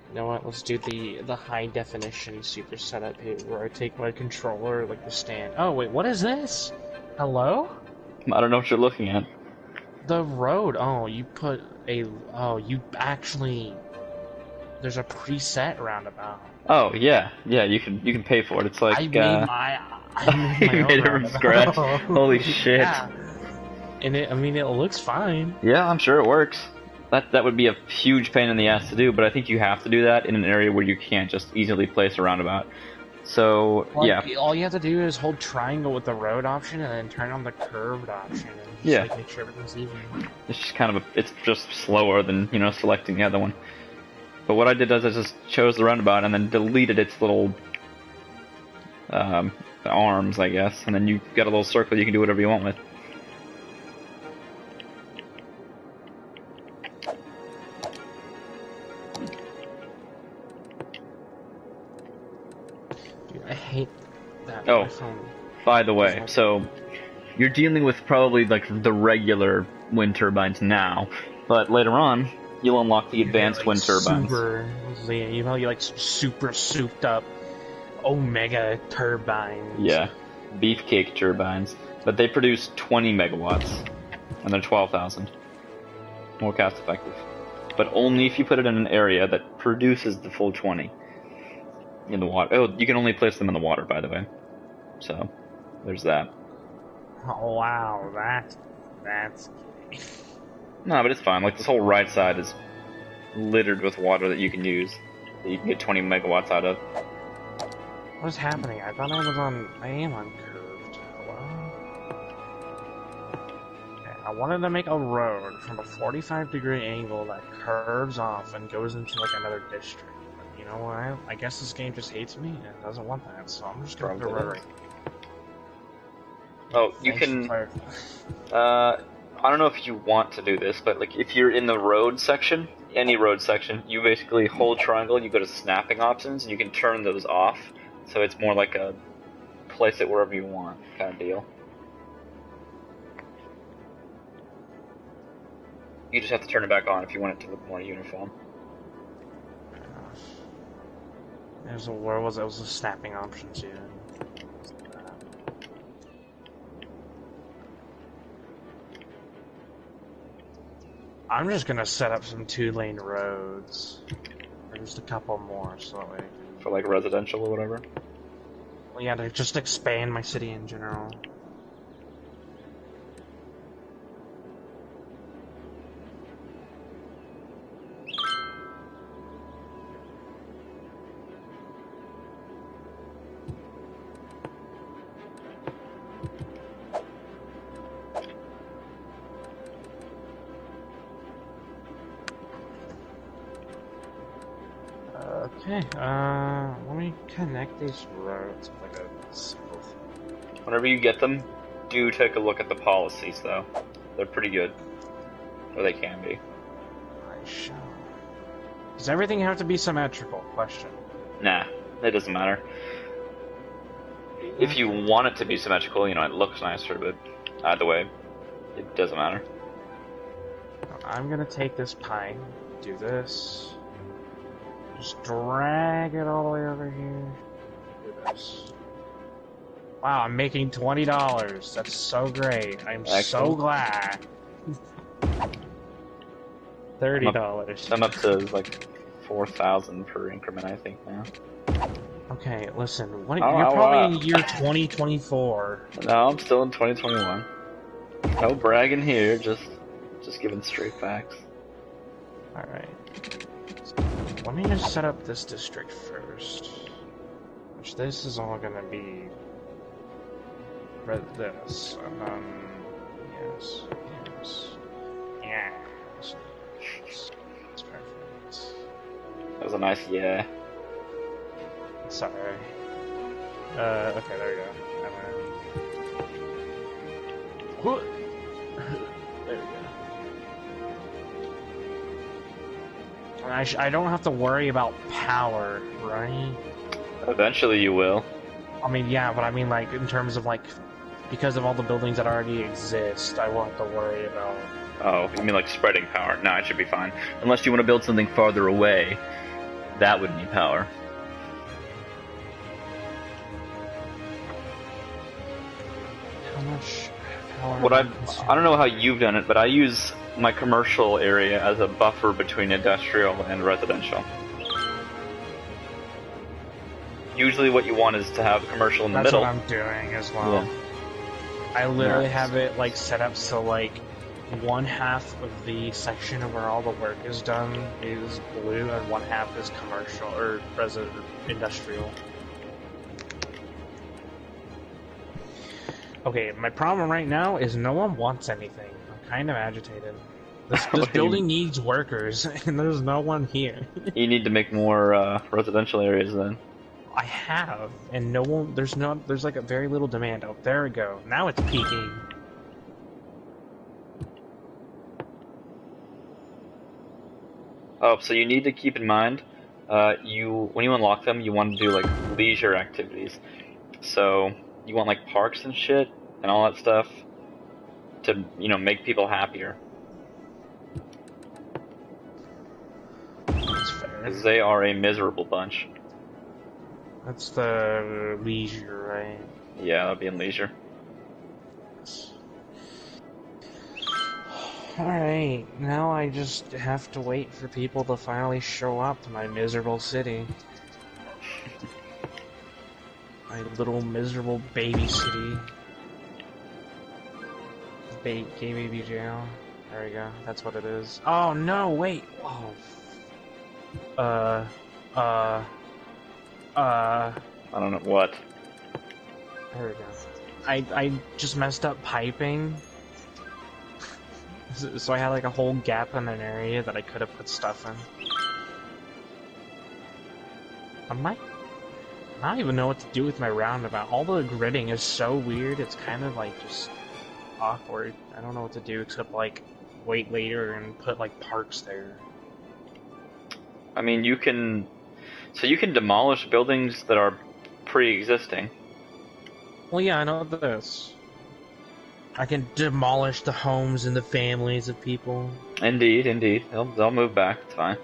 You know what, let's do the high definition super setup here where I take my controller, like the stand. Oh wait, what is this? Hello? I don't know what you're looking at. The road. Oh, you put a... Oh, you actually... There's a preset roundabout. Oh, yeah. Yeah, you can pay for it. It's like... I made my you made it from scratch. Holy shit. Yeah. And it looks fine. Yeah, I'm sure it works. That would be a huge pain in the ass to do, but I think you have to do that in an area where you can't just easily place a roundabout. So, well, yeah. All you have to do is hold triangle with the road option and then turn on the curved option and just, like, make sure everything's even. It's just kind of it's just slower than, selecting the other one. But what I did is I just chose the roundabout and then deleted its little arms, I guess, and then you got a little circle you can do whatever you want with. I hate that. Oh, by the way, so you're dealing with probably like the regular wind turbines now, but later on you'll unlock the advanced wind turbines. You know, you like super souped up Omega turbines. Yeah, beefcake turbines, but they produce 20 megawatts, and they're 12,000. More cost effective, but only if you put it in an area that produces the full 20. In the water. Oh, you can only place them in the water, by the way. So, there's that. Oh, wow, that's... No, but it's fine. Like, this whole right side is littered with water that you can use. That you can get 20 megawatts out of. What is happening? I thought I am on curved. Hello? Okay, I wanted to make a road from a 45-degree angle that curves off and goes into, like, another district. You know what? I guess this game just hates me and doesn't want that, so I'm just gonna put a road right Oh, you Thanks for can. clarifying. I don't know if you want to do this, but like if you're in the road section, any road section, you basically hold triangle. You go to snapping options, and you can turn those off. So it's more like a place it wherever you want kind of deal. You just have to turn it back on if you want it to look more uniform. Where was it? It was a snapping option too. I'm just gonna set up some 2-lane roads. Or just a couple more, so that way. For like residential or whatever. Well, yeah, to just expand my city in general. Okay, let me connect these roads with like a single thing. Whenever you get them, do take a look at the policies though. They're pretty good. Or they can be. I shall. Does everything have to be symmetrical? Question. Nah, it doesn't matter. If you want it to be symmetrical, you know, it looks nicer, but either way, it doesn't matter. I'm gonna take this pine, do this, just drag it all the way over here, do this. Wow, I'm making $20. That's so great. I'm Excellent. so glad. $30. I'm up to like 4,000 per increment, I think now. Okay, listen. You're probably in year 2024. No, I'm still in 2021. No bragging here, just giving straight facts. Alright. Let me just set up this district first. Which this is all gonna be this. And then yes. That's perfect. That was a nice yeah. Sorry. Okay, there we go. And then... There we go. And I don't have to worry about power, right? Eventually you will. I mean, yeah, but I mean, like, in terms of, like, because of all the buildings that already exist, I won't have to worry about... Oh, you mean like spreading power? No, it should be fine. Unless you want to build something farther away, that would need power. How much power... What I don't know how you've done it, but I use my commercial area as a buffer between industrial and residential. Usually what you want is to have commercial in the middle. That's what I'm doing as well. Yeah. I literally Nice. have it, like, set up so, like, one half of the section of where all the work is done is blue and one half is commercial, or industrial. Okay, my problem right now is no one wants anything. I'm kind of agitated. This building needs workers, and there's no one here. You need to make more residential areas then. I have, and no one. There's like a very little demand. Oh, there we go. Now it's peaking. Oh, so you need to keep in mind, when you unlock them, you want to do like leisure activities. So you want like parks and shit and all that stuff to, you know, make people happier. That's fair. Because they are a miserable bunch. That's the leisure, right? Yeah, that'll be in leisure. Alright, now I just have to wait for people to finally show up to my miserable city. My little miserable baby city. Gay baby jail. There we go, that's what it is. Oh no, wait! Oh. I don't know what. There we go. I just messed up piping. So I had like a whole gap in an area that I could have put stuff in. Am I? I don't even know what to do with my roundabout. All the gridding is so weird, it's kind of like just awkward. I don't know what to do except like wait later and put like parks there. I mean, you can demolish buildings that are pre-existing. Well, yeah, I know this. I can demolish the homes and the families of people. Indeed, indeed. They'll move back. It's fine.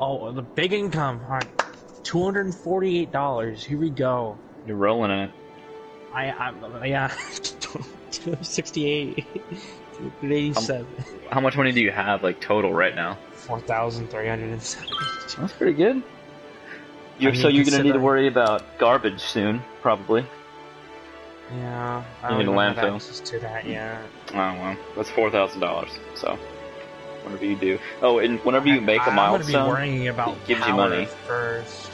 Oh, the big income. All right, $248. Here we go. You're rolling in it. Yeah. 268. 287. How much money do you have, like, total right now? 4,370. That's pretty good. So you're gonna need to worry about garbage soon, probably. Yeah. I You need a don't have landfill. access to that yet. Oh well, that's $4,000. So, whatever you do. Oh, and whenever you make a milestone, I'm gonna be worrying about it gives power you money first,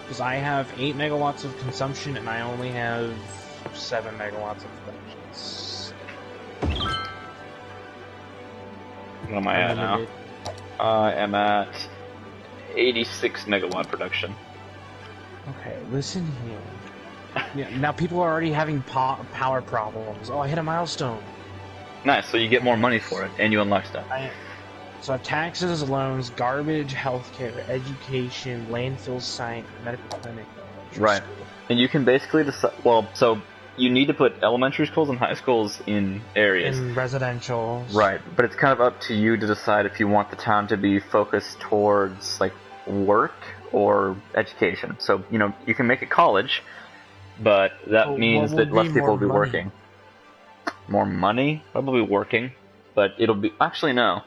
because I have 8 megawatts of consumption and I only have 7 megawatts of production. What am I at now? I am at 86 megawatt production. Okay, listen here. Yeah, now people are already having power problems. Oh, I hit a milestone. Nice, so you get more money for it, and you unlock stuff. So I have taxes, loans, garbage, healthcare, education, landfill site, medical clinic. Right. And you can basically decide, well, so you need to put elementary schools and high schools in areas. In residential. Right, but it's kind of up to you to decide if you want the town to be focused towards, like, work or education. So, you know, you can make it college, but that means that less people will be working. More money? Probably working, but it'll be... Actually, no.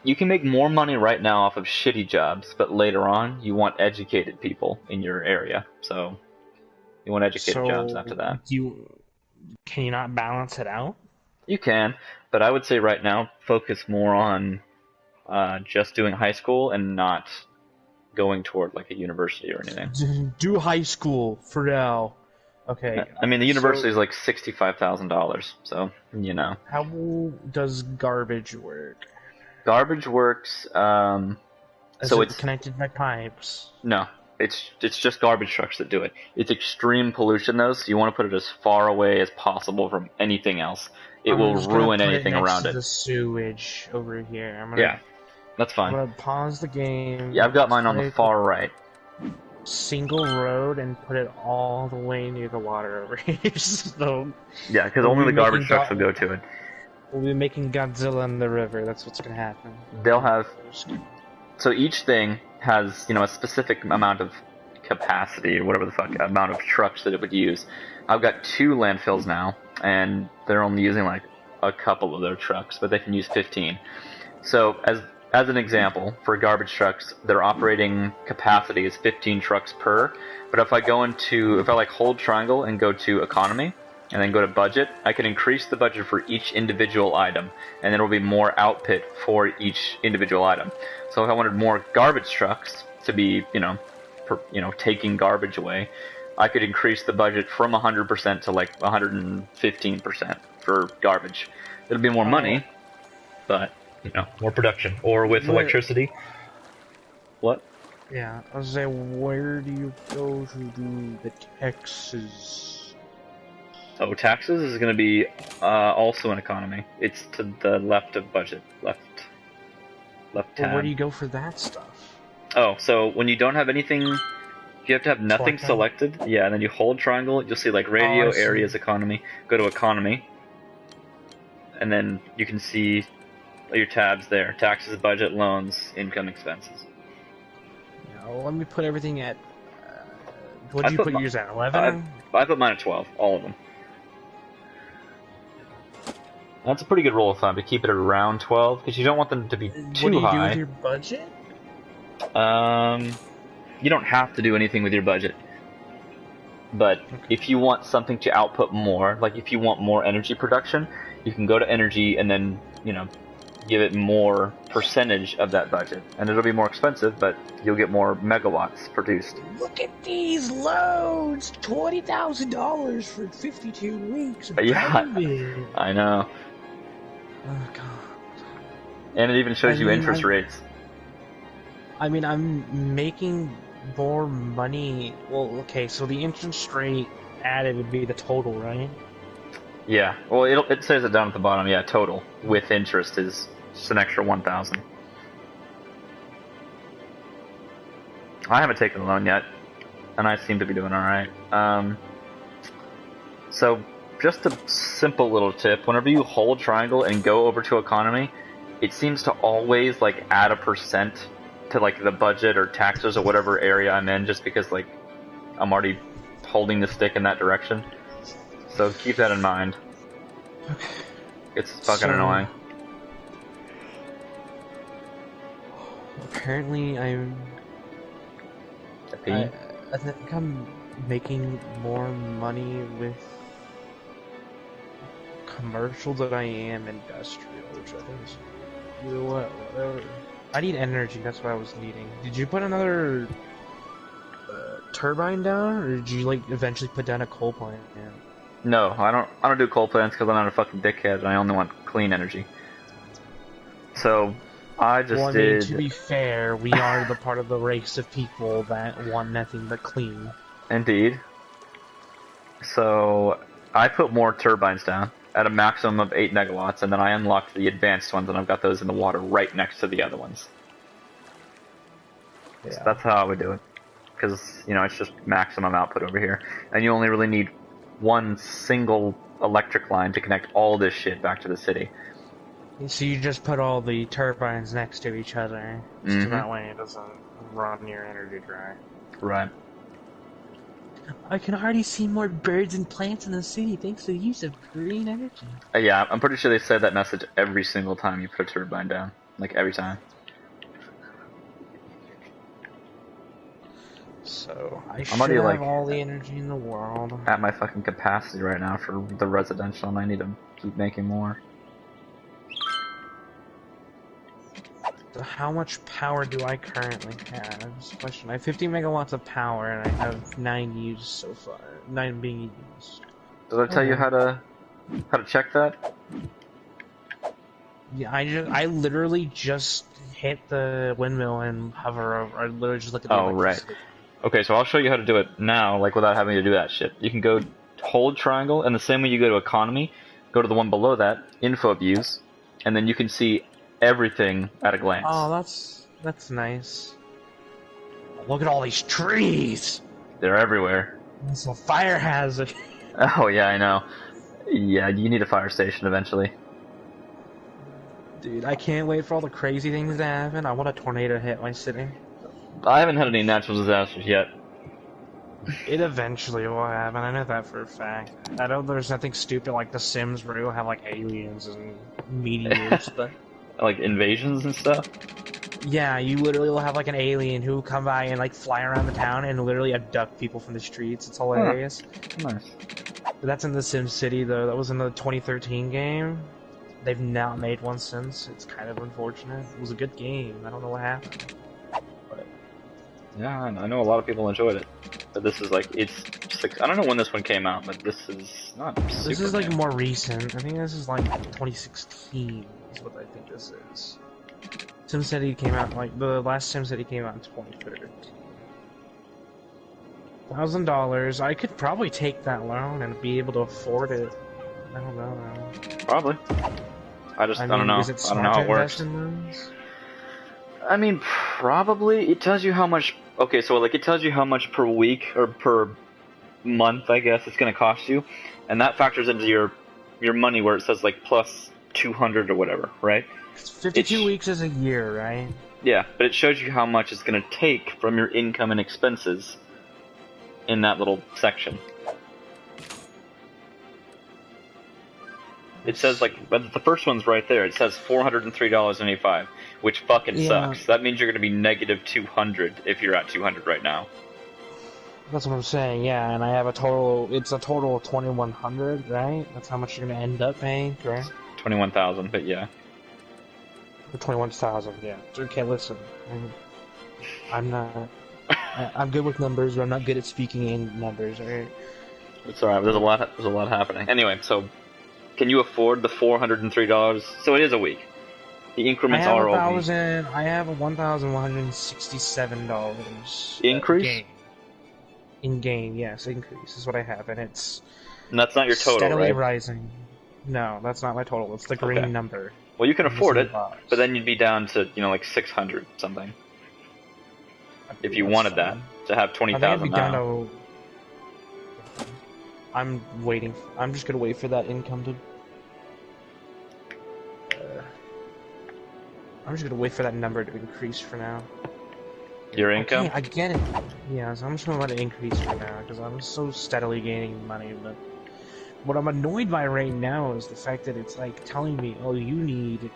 You can make more money right now off of shitty jobs, but later on, you want educated people in your area. So, you want educated jobs after that. Can you not balance it out? You can, but I would say right now, focus more on just doing high school and not going toward like a university or anything. Do high school for now. Okay. I mean, the university is like $65,000, so you know. How does garbage work? Garbage works. It's connected by pipes. No, it's just garbage trucks that do it. It's extreme pollution though, so you want to put it as far away as possible from anything else. It will ruin anything around it. The sewage over here. Yeah, that's fine. I'm gonna pause the game. Yeah, I've got mine on the far right. Single road and put it all the way near the water over here. So yeah, because only the garbage trucks will go to it. We'll be making Godzilla in the river. That's what's gonna happen. They'll have. So each thing has, you know, a specific amount of capacity or whatever the fuck amount of trucks that it would use. I've got 2 landfills now, and they're only using like a couple of their trucks, but they can use 15. So as an example, for garbage trucks, their operating capacity is 15 trucks per. But if I like hold triangle and go to economy, and then go to budget, I can increase the budget for each individual item, and there will be more output for each individual item. So if I wanted more garbage trucks to be, taking garbage away, I could increase the budget from 100% to like 115% for garbage. It'll be more money, but more production. Or with electricity. What? Yeah, I was saying, where do you go to do the taxes? Oh, taxes is going to be also an economy. It's to the left of budget. Left tab. Well, where do you go for that stuff? Oh, so when you don't have anything, you have to have nothing selected. Yeah, and then you hold triangle. You'll see like radio, areas, economy. Go to economy. And then you can see your tabs there. Taxes, budget, loans, income, expenses. Yeah, well, let me put everything at... what did you put yours at, 11? I put mine at 12, all of them. That's a pretty good rule of thumb to keep it around 12, because you don't want them to be too high. What do you do with your budget? You don't have to do anything with your budget. But if you want something to output more, like if you want more energy production, you can go to energy and then, give it more percentage of that budget. And it'll be more expensive, but you'll get more megawatts produced. Look at these loads! $20,000 for 52 weeks. Yeah, I know. Oh god. And it even shows you interest rates. I mean, I'm making more money. Well, okay, so the interest rate added would be the total, right? Yeah. Well, it says it down at the bottom. Yeah, total with interest is just an extra 1,000. I haven't taken a loan yet, and I seem to be doing all right. So, just a simple little tip: whenever you hold triangle and go over to economy, it seems to always like add a percent to like the budget or taxes or whatever area I'm in, just because like I'm already holding the stick in that direction. So keep that in mind. Okay. It's fucking annoying. Apparently, I think I'm making more money with commercial than I am industrial, which I think is, you know what, whatever. I need energy, that's what I was needing. Did you put another turbine down, or did you like eventually put down a coal plant? Yeah. No, I don't do coal plants because I'm not a fucking dickhead and I only want clean energy. So I just well, I mean, to be fair, we are the part of the race of people that want nothing but clean. Indeed. So I put more turbines down at a maximum of 8 megawatts, and then I unlocked the advanced ones, and I've got those in the water right next to the other ones. Yeah. So that's how I would do it. Because, you know, it's just maximum output over here. And you only really need one single electric line to connect all this shit back to the city. So you just put all the turbines next to each other, so that way it doesn't run your energy dry. Right. I can already see more birds and plants in the city thanks to the use of green energy. Yeah, I'm pretty sure they said that message every single time you put a turbine down. Like, every time. So, I should have all the energy in the world. At my fucking capacity right now for the residential, and I need to keep making more. So how much power do I currently have? That's the question. I have 50 megawatts of power, and I have 9 used so far. 9 being used. Did I tell you how to check that? Yeah, I literally just hit the windmill and hover over. I literally just look at the right. Okay, so I'll show you how to do it now, like without having to do that shit. You can go hold triangle, and the same way you go to economy, go to the one below that, info views, and then you can see everything at a glance. Oh, that's nice. Look at all these trees! They're everywhere. It's a fire hazard. Oh yeah, I know. Yeah, you need a fire station eventually. Dude, I can't wait for all the crazy things to happen. I want a tornado to hit my city. I haven't had any natural disasters yet. It eventually will happen, I know that for a fact. I know there's nothing stupid like The Sims where you'll have like aliens and meteors, but... Like invasions and stuff? Yeah, you literally will have like an alien who will come by and like fly around the town and literally abduct people from the streets. It's hilarious. Nice. But that's in The Sims City though. That was in the 2013 game. They've not made one since. It's kind of unfortunate. It was a good game. I don't know what happened. But... yeah, I know a lot of people enjoyed it. But this is like, I don't know when this one came out, but this is not super This is like new. more recent. I think this is like 2016 is what I think this is. SimCity came out, like, the last SimCity came out in 2013. $1,000. I could probably take that loan and be able to afford it. I don't know. Probably. I don't know. Is it I don't know how it works. in those? I mean, probably. It tells you how much. Okay, so like it tells you how much per week or per month, I guess, it's going to cost you, and that factors into your money where it says like plus 200 or whatever, right? 52 weeks is a year, right? Yeah, but it shows you how much it's going to take from your income and expenses in that little section. It says, like, the first one's right there. It says $403.85, which fucking sucks. That means you're going to be negative 200 if you're at 200 right now. That's what I'm saying, yeah, and I have a total, it's a total of 2,100, right? That's how much you're going to end up paying, correct? 21,000, but yeah. Or 21,000, yeah. Okay, listen. I'm not... I'm good with numbers, but I'm not good at speaking in numbers, alright? It's alright, there's a lot happening. Anyway, so, can you afford the $403? So it is a week. The increments are all week. I have a $1,167 Increase? In game, yes, increase is what I have, and it's And that's not your total, steadily right? rising. No, that's not my total. It's the green number. Well, you can afford it, box. but then you'd be down to, like 600 something. If you wanted that, to have 20,000 now. I'm waiting. I'm just gonna wait for that income to. I'm just gonna wait for that number to increase for now. Your income? Okay, I get it. Yeah, so I'm just gonna let it increase for now because I'm so steadily gaining money. But what I'm annoyed by right now is the fact that it's like telling me, "Oh, you need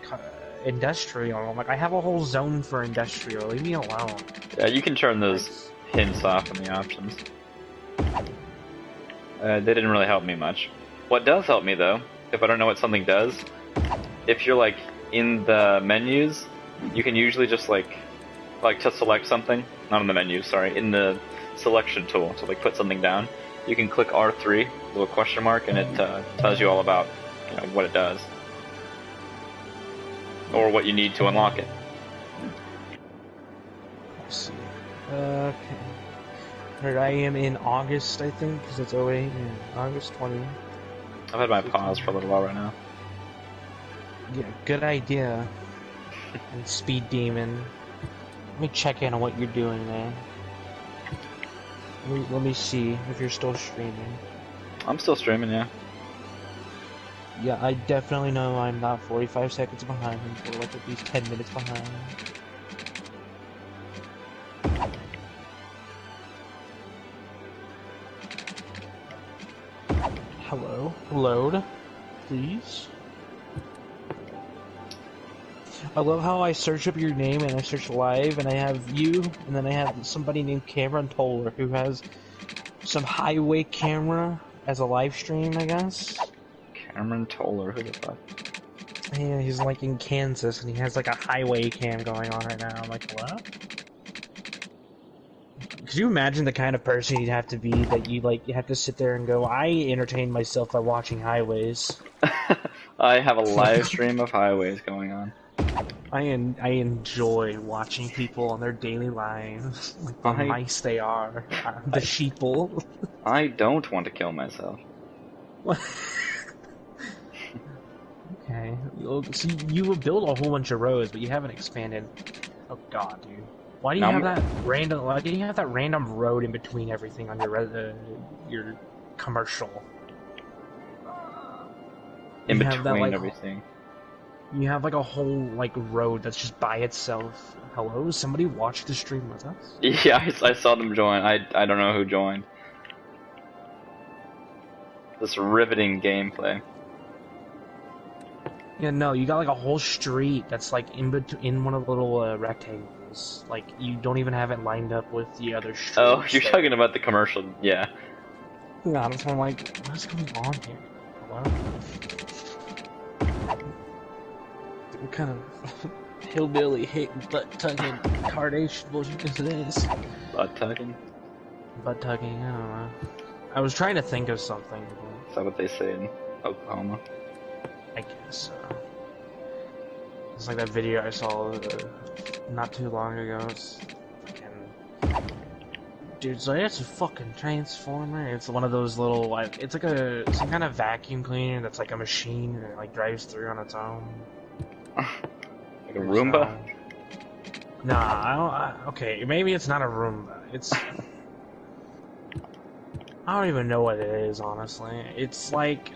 industrial." I'm like, I have a whole zone for industrial. Leave me alone. Yeah, you can turn those hints off in the options. They didn't really help me much. What does help me though, if I don't know what something does, if you're like in the menus, you can usually just like to select something, not in the menu, sorry, in the selection tool, so like put something down, you can click R3, little question mark, and it tells you all about what it does. Or what you need to unlock it. Let's see. Okay. Here I am in August, I think, because it's 08, yeah, August 20. I've had my pause for a little while right now. Yeah, good idea. And Speed Demon. Let me check in on what you're doing, man. Let me see if you're still streaming. I'm still streaming, yeah. Yeah, I definitely know I'm not 45 seconds behind him, but like at least 10 minutes behind. Hello? Load, please. I love how I search up your name and I search live and I have you and then I have somebody named Cameron Toller who has some highway camera as a live stream, I guess. Cameron Toller, who the fuck? Yeah, he's like in Kansas and he has like a highway cam going on right now. I'm like, what? Could you imagine the kind of person you'd have to be that you have to sit there and go, I entertain myself by watching highways. I have a live stream of highways going on. I enjoy watching people on their daily lives, like the mice they are, the sheeple. I don't want to kill myself. Okay, so you built a whole bunch of roads, but you haven't expanded. Oh god, dude. Why do you have that random? Why do you have that random road in between everything on your commercial? In between everything. You have like a whole like road that's just by itself. Hello, somebody watch the stream with us? Yeah, I saw them join. I don't know who joined. This riveting gameplay. Yeah, no, you got like a whole street that's like in one of the little rectangles. Like you don't even have it lined up with the other streets. Oh, you're talking about the commercial, yeah. Yeah, that's why I'm like, what's going on here? Hello? What kind of hillbilly hating butt tugging cardation bullshit is this? Butt tugging? Butt tugging, I don't know. I was trying to think of something. Is that what they say in Oklahoma? I guess. It's like that video I saw not too long ago. It's fucking... Dude, so it's a fucking transformer. It's one of those little, like, it's like some kind of vacuum cleaner that's like a machine and it like drives through on its own. Like a Roomba? Nah, I don't. Okay, maybe it's not a Roomba. It's. I don't even know what it is, honestly. It's like,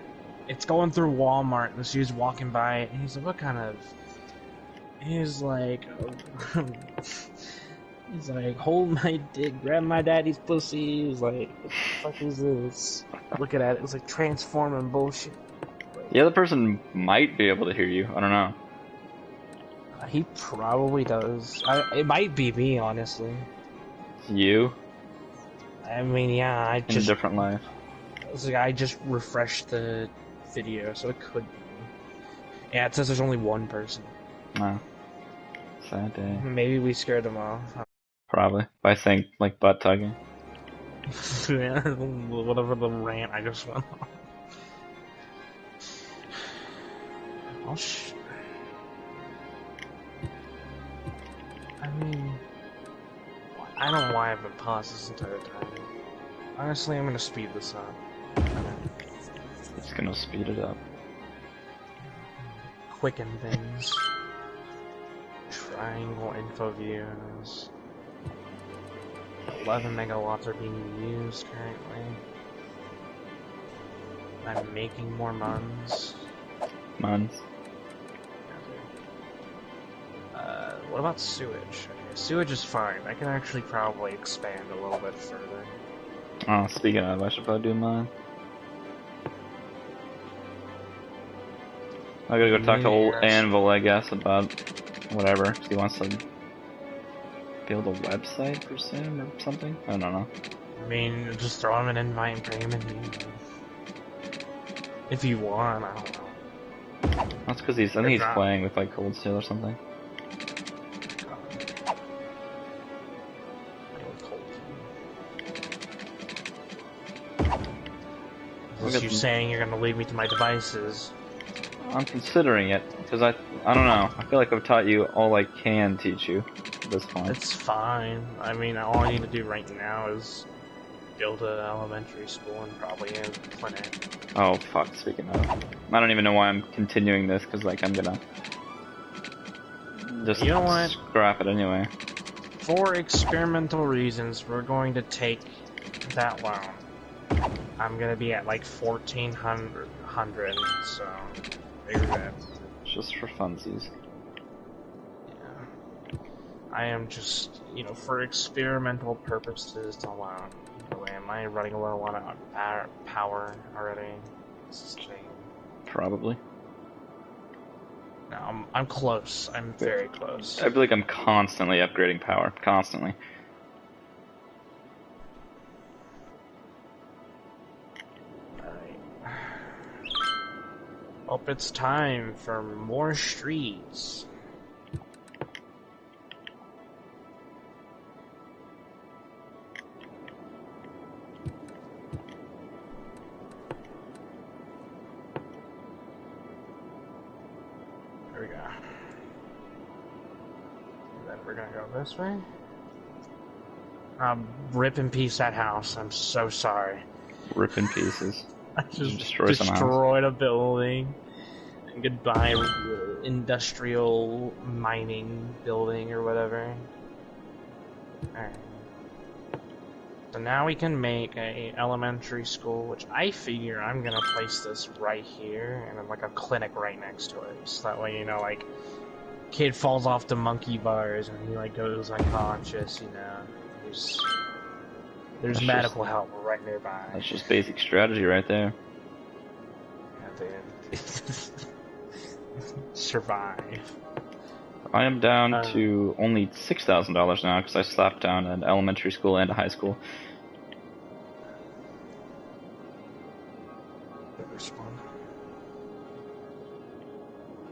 it's going through Walmart and this dude's walking by it and he's like, what kind of... He's like... he's like, hold my dick, grab my daddy's pussy. He's like, what the fuck is this? Looking at it, it's like transforming bullshit. The other person might be able to hear you, I don't know. He probably does. It might be me, honestly. You? I mean, yeah, I just... In a different life. It's like I just refreshed the video, so it could be. Yeah, it says there's only one person. No. sad day. Maybe we scared them off. Probably. By saying, like, butt tugging. Whatever the rant I just went on. Oh, I mean, I don't know why I've been paused this entire time. Honestly, I'm gonna speed this up. It's gonna speed it up. Quicken things. Triangle info views. 11 megawatts are being used currently. I'm making more muns. Muns. What about sewage? Okay, sewage is fine. I can actually probably expand a little bit further. Oh, speaking of, I should probably do mine. I gotta go talk to old Anvil, I guess, about whatever. He wants to build a website for him or something? I don't know. I mean, just throw him an invite and bring him in. If you want, I don't know. That's because I think he's playing with like Cold Steel or something. Unless you're saying you're gonna lead me to my devices. I'm considering it, because I don't know. I feel like I've taught you all I can teach you at this point. It's fine. I mean, all I need to do right now is build an elementary school and probably a clinic. Oh, fuck, speaking of. I don't even know why I'm continuing this, because, like, I'm gonna just scrap it anyway. For experimental reasons, we're going to take that loan. I'm gonna be at, like, 1,400, so... figure that. Just for funsies. Yeah. I am just, you know, for experimental purposes to loan. Am I running a little on power already? This is changing. Probably. No, I'm close. I'm very close. I feel like I'm constantly upgrading power. Constantly. Alright. Hope it's time for more streets. There we go. And then we're gonna go this way. Rip in peace that house. I'm so sorry. Rip in pieces. I just destroyed a building. And goodbye, industrial mining building or whatever. Alright. So now we can make a elementary school, which I figure I'm gonna place this right here, and then like a clinic right next to it. So that way, you know, like, kid falls off the monkey bars and he like goes unconscious, you know. There's medical help right nearby. That's just basic strategy right there. Yeah, survive. I am down to only $6,000 now because I slapped down an elementary school and a high school.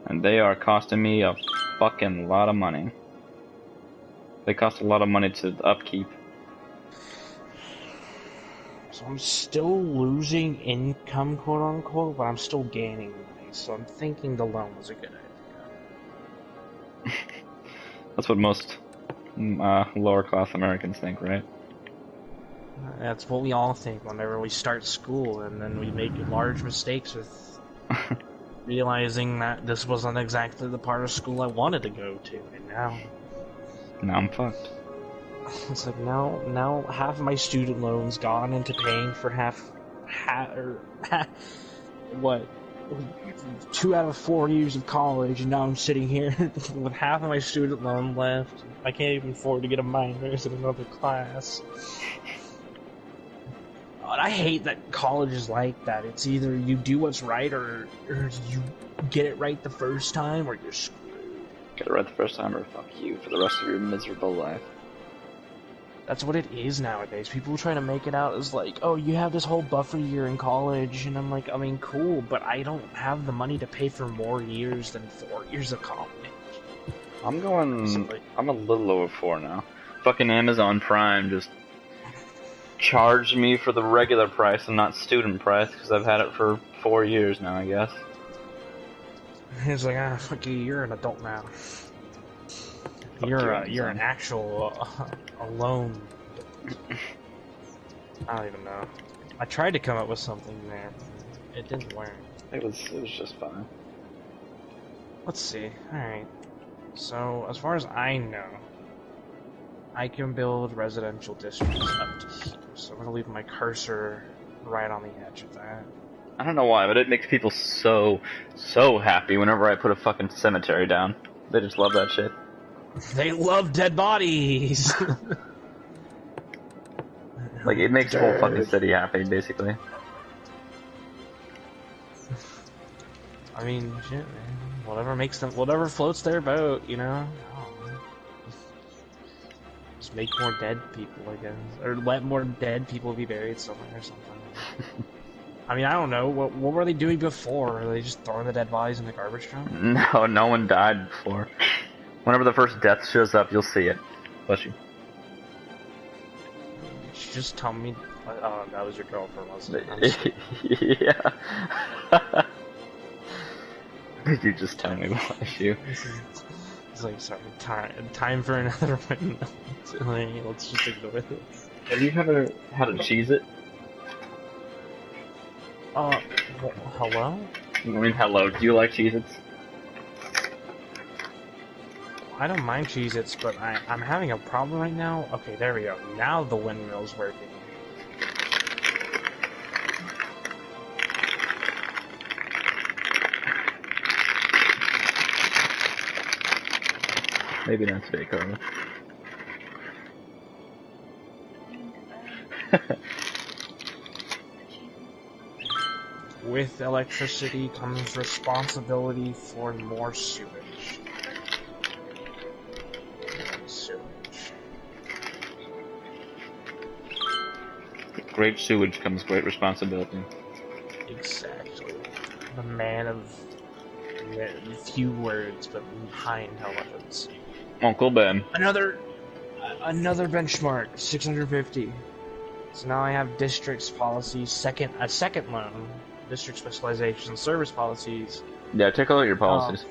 And they are costing me a fucking lot of money. They cost a lot of money to upkeep. So I'm still losing income, quote unquote, but I'm still gaining money. So I'm thinking the loan was a good idea. That's what most lower class Americans think, right? That's what we all think whenever we start school, and then we make large mistakes with realizing that this wasn't exactly the part of school I wanted to go to, and now I'm fucked. It's like now half of my student loans gone into paying for what 2 out of 4 years of college, and now I'm sitting here with half of my student loan left. I can't even afford to get a minors in another class. And I hate that college is like that. It's either you do what's right or you get it right the first time, or you're screwed. Get it right the first time, or fuck you for the rest of your miserable life. That's what it is nowadays. People try to make it out as like, oh, you have this whole buffer year in college, and I'm like, I mean, cool, but I don't have the money to pay for more years than 4 years of college. I'm going. Simply. I'm a little over 4 now. Fucking Amazon Prime just charged me for the regular price and not student price because I've had it for 4 years now, I guess. He's like, ah, fuck you, you're an adult now. Fuck You're you, an Amazon. actual alone. I don't even know. I tried to come up with something there, but it didn't work. It was just fine. Let's see. Alright. So, as far as I know, I can build residential districts up to here. So I'm gonna leave my cursor right on the edge of that. I don't know why, but it makes people so happy whenever I put a fucking cemetery down. They just love that shit. They love dead bodies! Like, it makes the whole fucking city happy, basically. I mean, shit, man. Whatever makes them, whatever floats their boat, you know? Just make more dead people, I guess. Or let more dead people be buried somewhere or something. I mean, I don't know. What were they doing before? Were they just throwing the dead bodies in the garbage truck? No, no one died before. Whenever the first death shows up, you'll see it. Bless you. Did you just tell me? Oh, that was your girlfriend, wasn't it? Yeah. Did you just tell me bless you? It's like, sorry, time for another one. Like, let's just ignore this. Have you ever had to cheese it? Hello? I mean, hello. Do you like Cheez-Its? I don't mind Cheez-Its, but I'm having a problem right now. Okay, there we go. Now the windmill's working. Maybe not today, Carla. With electricity comes responsibility for more sewage. With great sewage comes great responsibility. Exactly. The man of few words, but high intelligence. Uncle Ben. Another benchmark, 650. So now I have districts policies, a second loan, district specialization, service policies. Yeah, take a look at your policies.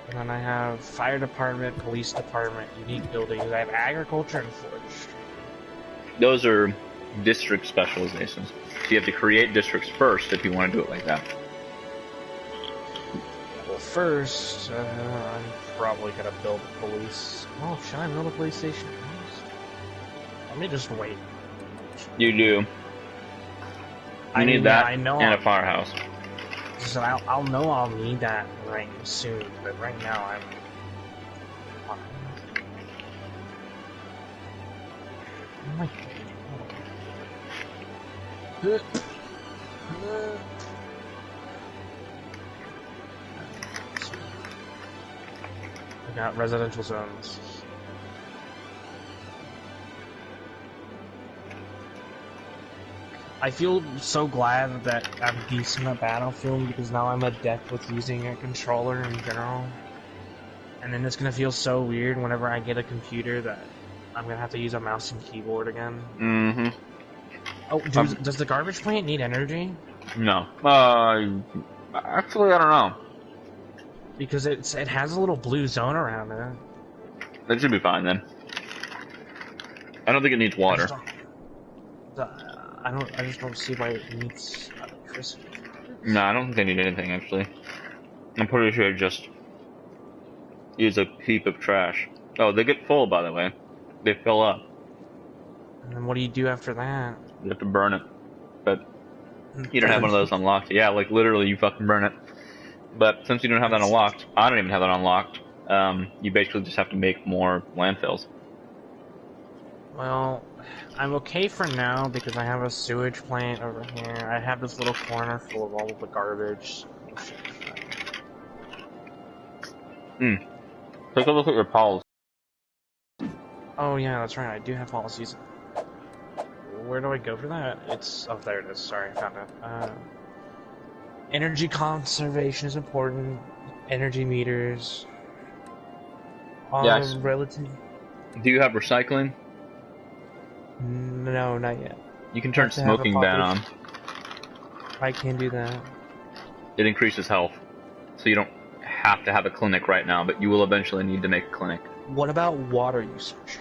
And then I have fire department, police department, unique buildings. I have agriculture and forestry. Those are district specializations. So you have to create districts first if you want to do it like that. Well, first, I'm probably gonna build a police. Oh, should I build a police station first? Let me just wait. You do. You need that and a firehouse. So I'll know I'll need that right soon, but right now I'm fine. Oh my God. I got residential zones. I feel so glad that I'm decent at Battlefield because now I'm adept with using a controller in general. And then it's gonna feel so weird whenever I get a computer that I'm gonna have to use a mouse and keyboard again. Mm-hmm. Oh, does the garbage plant need energy? No. Actually, I don't know. Because it has a little blue zone around it. That should be fine then. I don't think it needs water. I just don't see why it needs electricity. No, I don't think they need anything actually. I'm pretty sure it just use a heap of trash. Oh, they get full, by the way. They fill up. And then what do you do after that? You have to burn it. But you don't have one of those unlocked. Yeah, like literally you fucking burn it. But since you don't have that unlocked, I don't even have that unlocked, you basically just have to make more landfills. Well, I'm okay for now because I have a sewage plant over here. I have this little corner full of all of the garbage. Take a look at your policy. Oh yeah, that's right, I do have policies. Where do I go for that? Oh, there it is. Sorry, I found it. Energy conservation is important. energy meters. Yes. Relative. Do you have recycling? No, not yet. You can turn smoking ban on. I can do that. It increases health, so you don't have to have a clinic right now, but you will eventually need to make a clinic. What about water usage?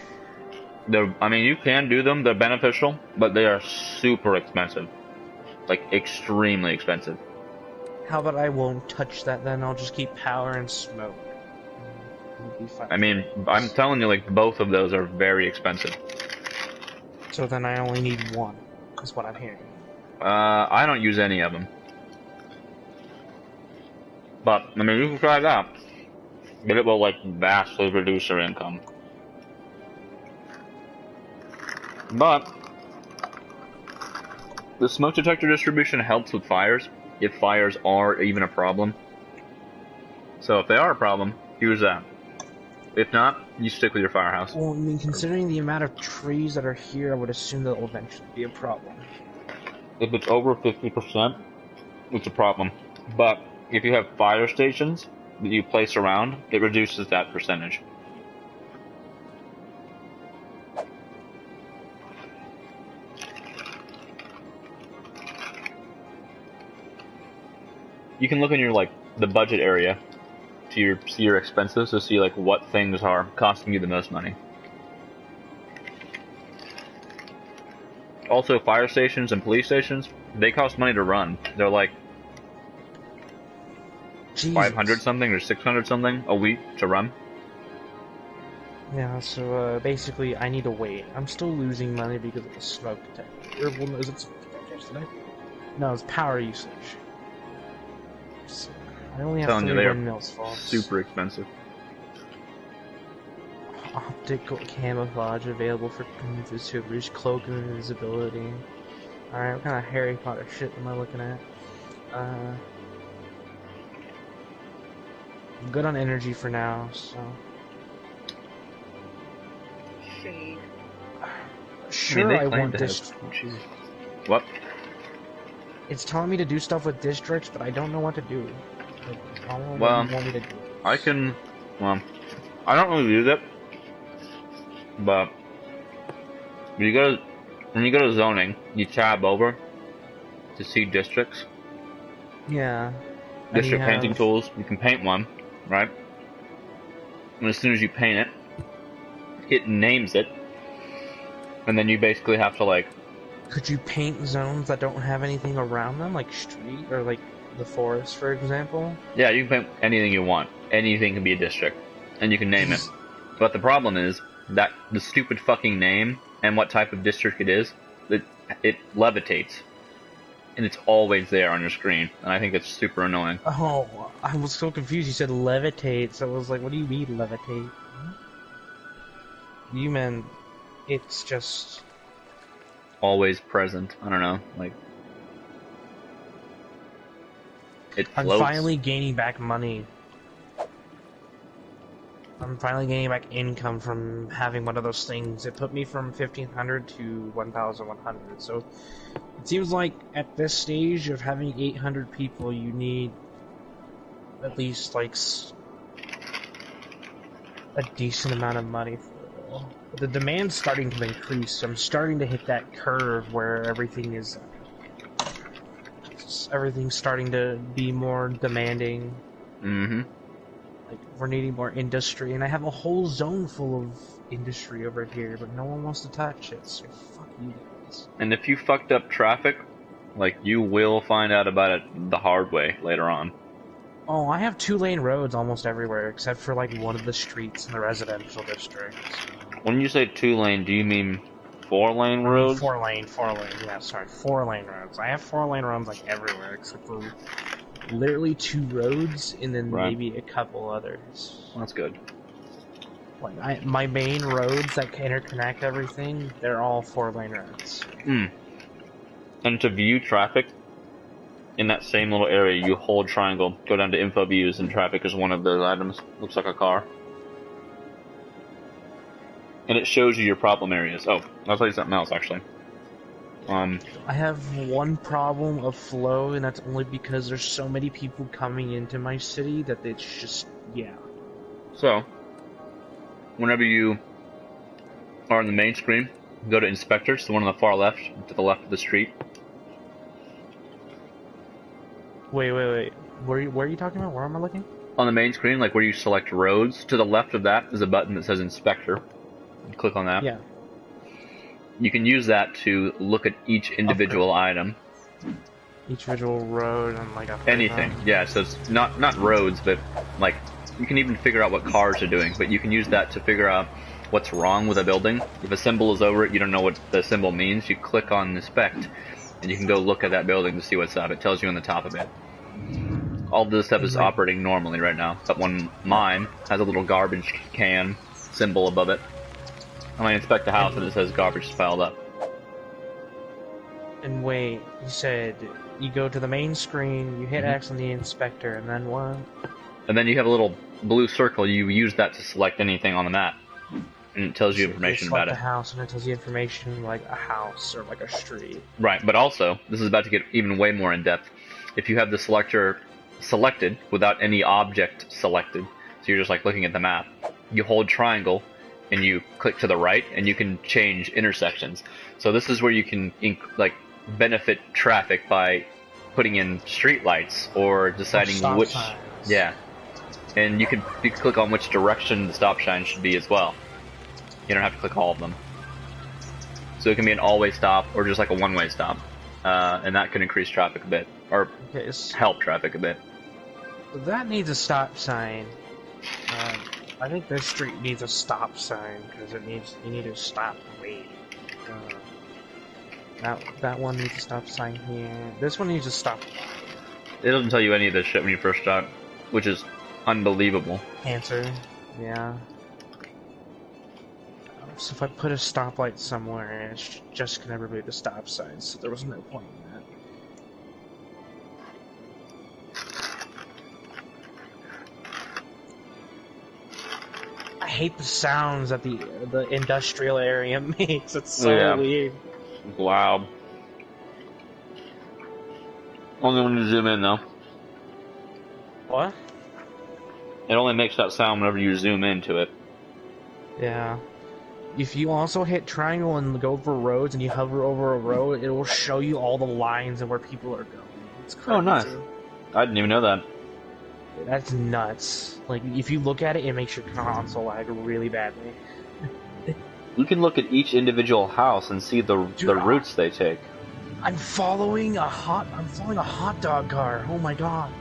I mean, you can do them. They're beneficial, but they are super expensive. Like, extremely expensive. How about I won't touch that then? I'll just keep power and smoke. I mean, I'm telling you, like, both of those are very expensive. So then I only need one, is what I'm hearing. I don't use any of them. But, I mean, you can try that. But it will, like, vastly reduce your income. But, the smoke detector distribution helps with fires, if fires are even a problem. So if they are a problem, use that. If not, you stick with your firehouse. Well, I mean, considering the amount of trees that are here, I would assume that will eventually be a problem. If it's over 50%, it's a problem. But if you have fire stations that you place around, it reduces that percentage. You can look in your, like, the budget area to see your expenses to see, like, what things are costing you the most money. Also, fire stations and police stations, they cost money to run. They're like Jesus. 500 something or 600 something a week to run. Yeah, so basically I need to wait. I'm still losing money because of the smoke detector. Well, is it smoke detectors today? No, it's power usage. So, I only have 3 windmills, folks. Super expensive. Optical camouflage available for consumers, cloak and invisibility. Alright, what kind of Harry Potter shit am I looking at? I'm good on energy for now, so... Shade. Sure, I want districts. What? It's telling me to do stuff with districts, but I don't know what to do. Like, I don't know well, what you want me to do. I can... Well, I don't really do that. But when you go to zoning, you tab over to see districts. Yeah. District painting tools. You can paint one, right? And as soon as you paint it, it names it, and then you basically have to, like. Could you paint zones that don't have anything around them, like street or like the forest, for example? Yeah, you can paint anything you want. Anything can be a district, and you can name it. But the problem is that the stupid fucking name and what type of district it is, it levitates. And it's always there on your screen, and I think it's super annoying. Oh, I was so confused. You said levitate, so I was like, what do you mean levitate? You meant it's just... always present. I don't know, like... It floats. I'm finally gaining back money. I'm finally getting back income from having one of those things. It put me from 1,500 to 1,100. So it seems like at this stage of having 800 people, you need at least like a decent amount of money for it. But the demand's starting to increase. So I'm starting to hit that curve where everything's starting to be more demanding. Mm-hmm. Like, we're needing more industry, and I have a whole zone full of industry over here, but no one wants to touch it, so fuck you guys. And if you fucked up traffic, like, you will find out about it the hard way later on. Oh, I have 2-lane roads almost everywhere, except for, like, one of the streets in the residential districts. When you say 2-lane, do you mean 4-lane roads? 4-lane, yeah, sorry, 4-lane roads. I have 4-lane roads, like, everywhere, except for literally 2 roads, and then maybe a couple others. That's good. Like, my main roads that interconnect everything, they're all 4-lane roads. Hmm. And to view traffic in that same little area, you hold triangle, go down to info views, and traffic is one of those items. Looks like a car. And it shows you your problem areas. Oh, I'll tell you something else, actually. I have one problem of flow, and that's only because there's so many people coming into my city that it's just, yeah. So, whenever you are on the main screen, go to Inspectors, the one on the far left, to the left of the street. Wait. Where are you talking about? Where am I looking? On the main screen, like where you select roads, to the left of that is a button that says Inspector. You click on that. Yeah. You can use that to look at each individual item. Each individual road and like anything. Yeah, so it's not roads, but like you can even figure out what cars are doing. But you can use that to figure out what's wrong with a building. If a symbol is over it, you don't know what the symbol means. You click on Inspect, and you can go look at that building to see what's up. It tells you on the top of it. All this stuff is operating normally right now, but when mine has a little garbage can symbol above it, I might inspect the house and it says garbage is piled up. And wait, you said you go to the main screen, you hit X on the inspector, and then what? And then you have a little blue circle. You use that to select anything on the map, and it tells you information about it. The house, and it tells you information like a house or like a street. Right, but also this is about to get even way more in depth. If you have the selector selected without any object selected, so you're just like looking at the map, you hold triangle and you click to the right, and you can change intersections. So this is where you can like benefit traffic by putting in street lights or deciding which signs. Yeah, and you can click on which direction the stop sign should be as well. You don't have to click all of them. So it can be an all-way stop or just like a one-way stop, and that can increase traffic a bit or help traffic a bit. That needs a stop sign. I think this street needs a stop sign because you need to stop and wait. That one needs a stop sign here. This one needs a stop. It doesn't tell you any of this shit when you first start, which is unbelievable. Answer, yeah. So if I put a stoplight somewhere, it's just gonna remove the stop sign. So there was no point in that. I hate the sounds that the industrial area makes. It's so weird. It's loud. Only when you zoom in, though. What? It only makes that sound whenever you zoom into it. Yeah. If you also hit triangle and go over roads and you hover over a road, it will show you all the lines and where people are going. It's crazy. Oh, nice. I didn't even know that. That's nuts. Like, if you look at it, it makes your console lag really badly. You can look at each individual house and see the routes they take. I'm following a hot dog car. Oh my god.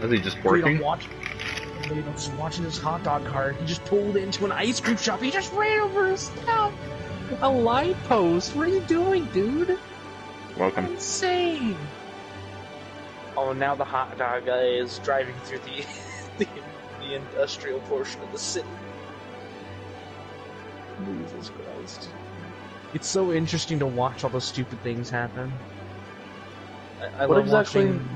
Is he just working? I'm just watching this hot dog car. He just pulled into an ice cream shop. He just ran over his stuff. A light post. What are you doing, dude? Welcome. Insane. Oh, now the hot dog guy is driving through the industrial portion of the city. Jesus Christ. It's so interesting to watch all the stupid things happen. I love watching...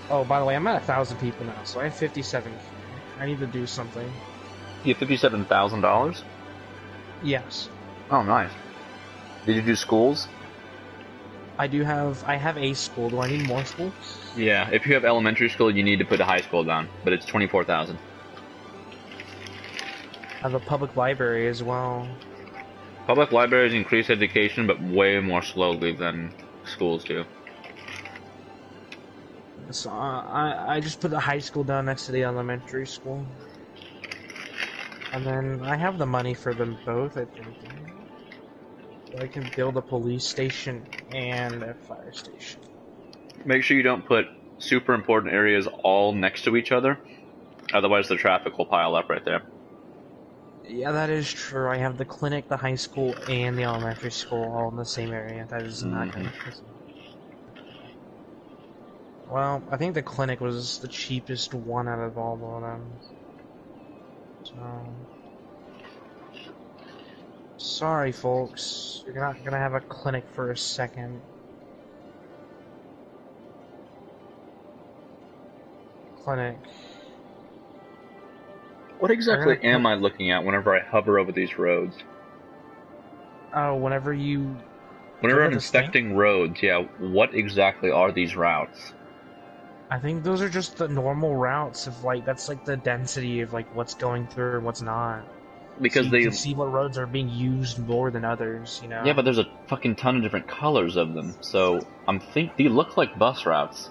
Oh, by the way, I'm at 1,000 people now, so I have 57. I need to do something. You have $57,000? Yes. Oh, nice. Did you do schools? I have a school. Do I need more schools? Yeah, if you have elementary school, you need to put a high school down, but it's 24,000. I have a public library as well. Public libraries increase education, but way more slowly than schools do. So I just put the high school down next to the elementary school. And then I have the money for them both, I think. So I can build a police station and a fire station. Make sure you don't put super important areas all next to each other. Otherwise the traffic will pile up right there. Yeah, that is true. I have the clinic, the high school, and the elementary school all in the same area. That is not good. Well, I think the clinic was the cheapest one out of all of them. So... Sorry, folks. You're not gonna have a clinic for a second. Clinic. What exactly am I looking at whenever I hover over these roads? Oh, whenever you Whenever go to I'm this thing, inspecting roads, yeah, what exactly are these routes? I think those are just the normal routes of like that's like the density of like what's going through and what's not. So Because you they, can see what roads are being used more than others, you yeah, know? but there's a fucking ton of different colors of them. So they look like bus routes.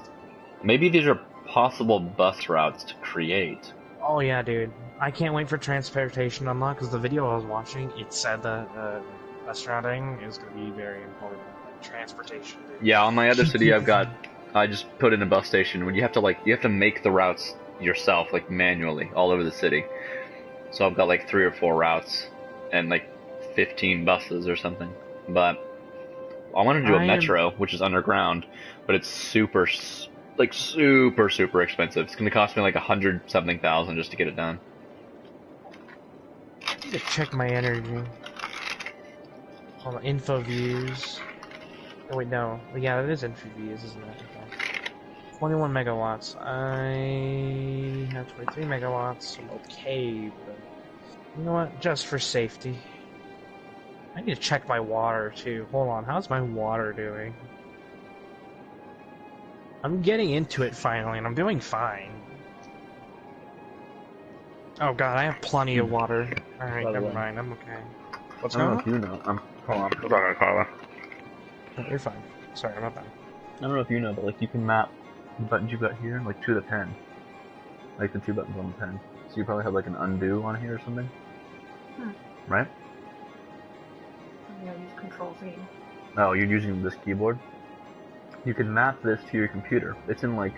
Maybe these are possible bus routes to create. Oh yeah, dude. I can't wait for transportation to unlock because the video I was watching, it said that bus routing is going to be very important. Like transportation, Yeah, on my dude. other Keep city, people from. I just put in a bus station when you have to make the routes yourself, like manually, all over the city. So I've got like 3 or 4 routes and like 15 buses or something. But I want to do a I am. metro, which is underground, but it's super expensive. It's gonna cost me like 100-something thousand just to get it done. I need to check my energy. Hold on, info views. Oh wait, no. Yeah, it is info views, isn't it? Okay. 21 megawatts. I have 23 megawatts. So I'm okay, but you know what? Just for safety. I need to check my water too. Hold on, how's my water doing? I'm getting into it finally, and I'm doing fine. Oh god, I have plenty of water. Alright, By the never way, mind, I'm okay. What's I don't going know on? if you know. Hold on, I'm talking to Carla. No, you're fine. Sorry, I'm not bad. I don't know if you know, but like you can map the buttons you've got here like to the pen, like the 2 buttons on the pen. So you probably have like an undo on here or something, right? I'm gonna use Control Z. Oh, you're using this keyboard. You can map this to your computer. It's in like,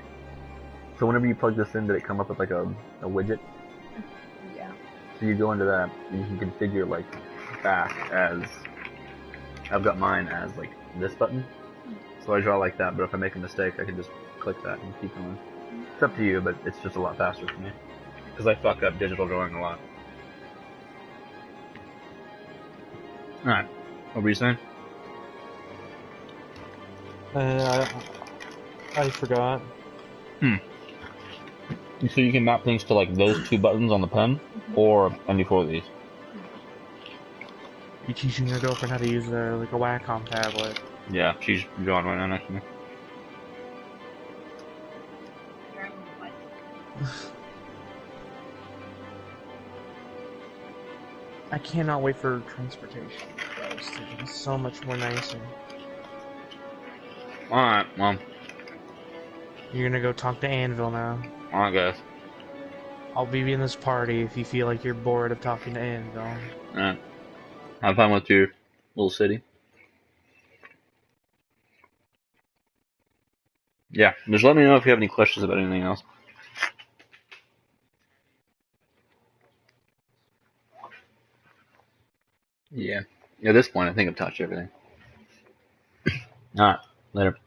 so whenever you plug this in, did it come up with like a widget? Yeah. So you go into that, and you can configure like back as, I've got mine as like this button. So I draw like that, but if I make a mistake, I can just click that and keep going. It's up to you, but it's just a lot faster for me. Because I fuck up digital drawing a lot. Alright, what were you saying? I forgot. So you can map things to like those 2 buttons on the pen, or any 4 of these. You're teaching your girlfriend how to use like a Wacom tablet. Yeah, she's drawing right now next to me. I cannot wait for transportation. It's gonna be so much more nicer. Alright, well, You're gonna go talk to Anvil now. I guess. I'll be in this party if you feel like you're bored of talking to Anvil. Alright. Have fun with your little city. Yeah, just let me know if you have any questions about anything else. Yeah. At this point, I think I've touched everything. Alright, later.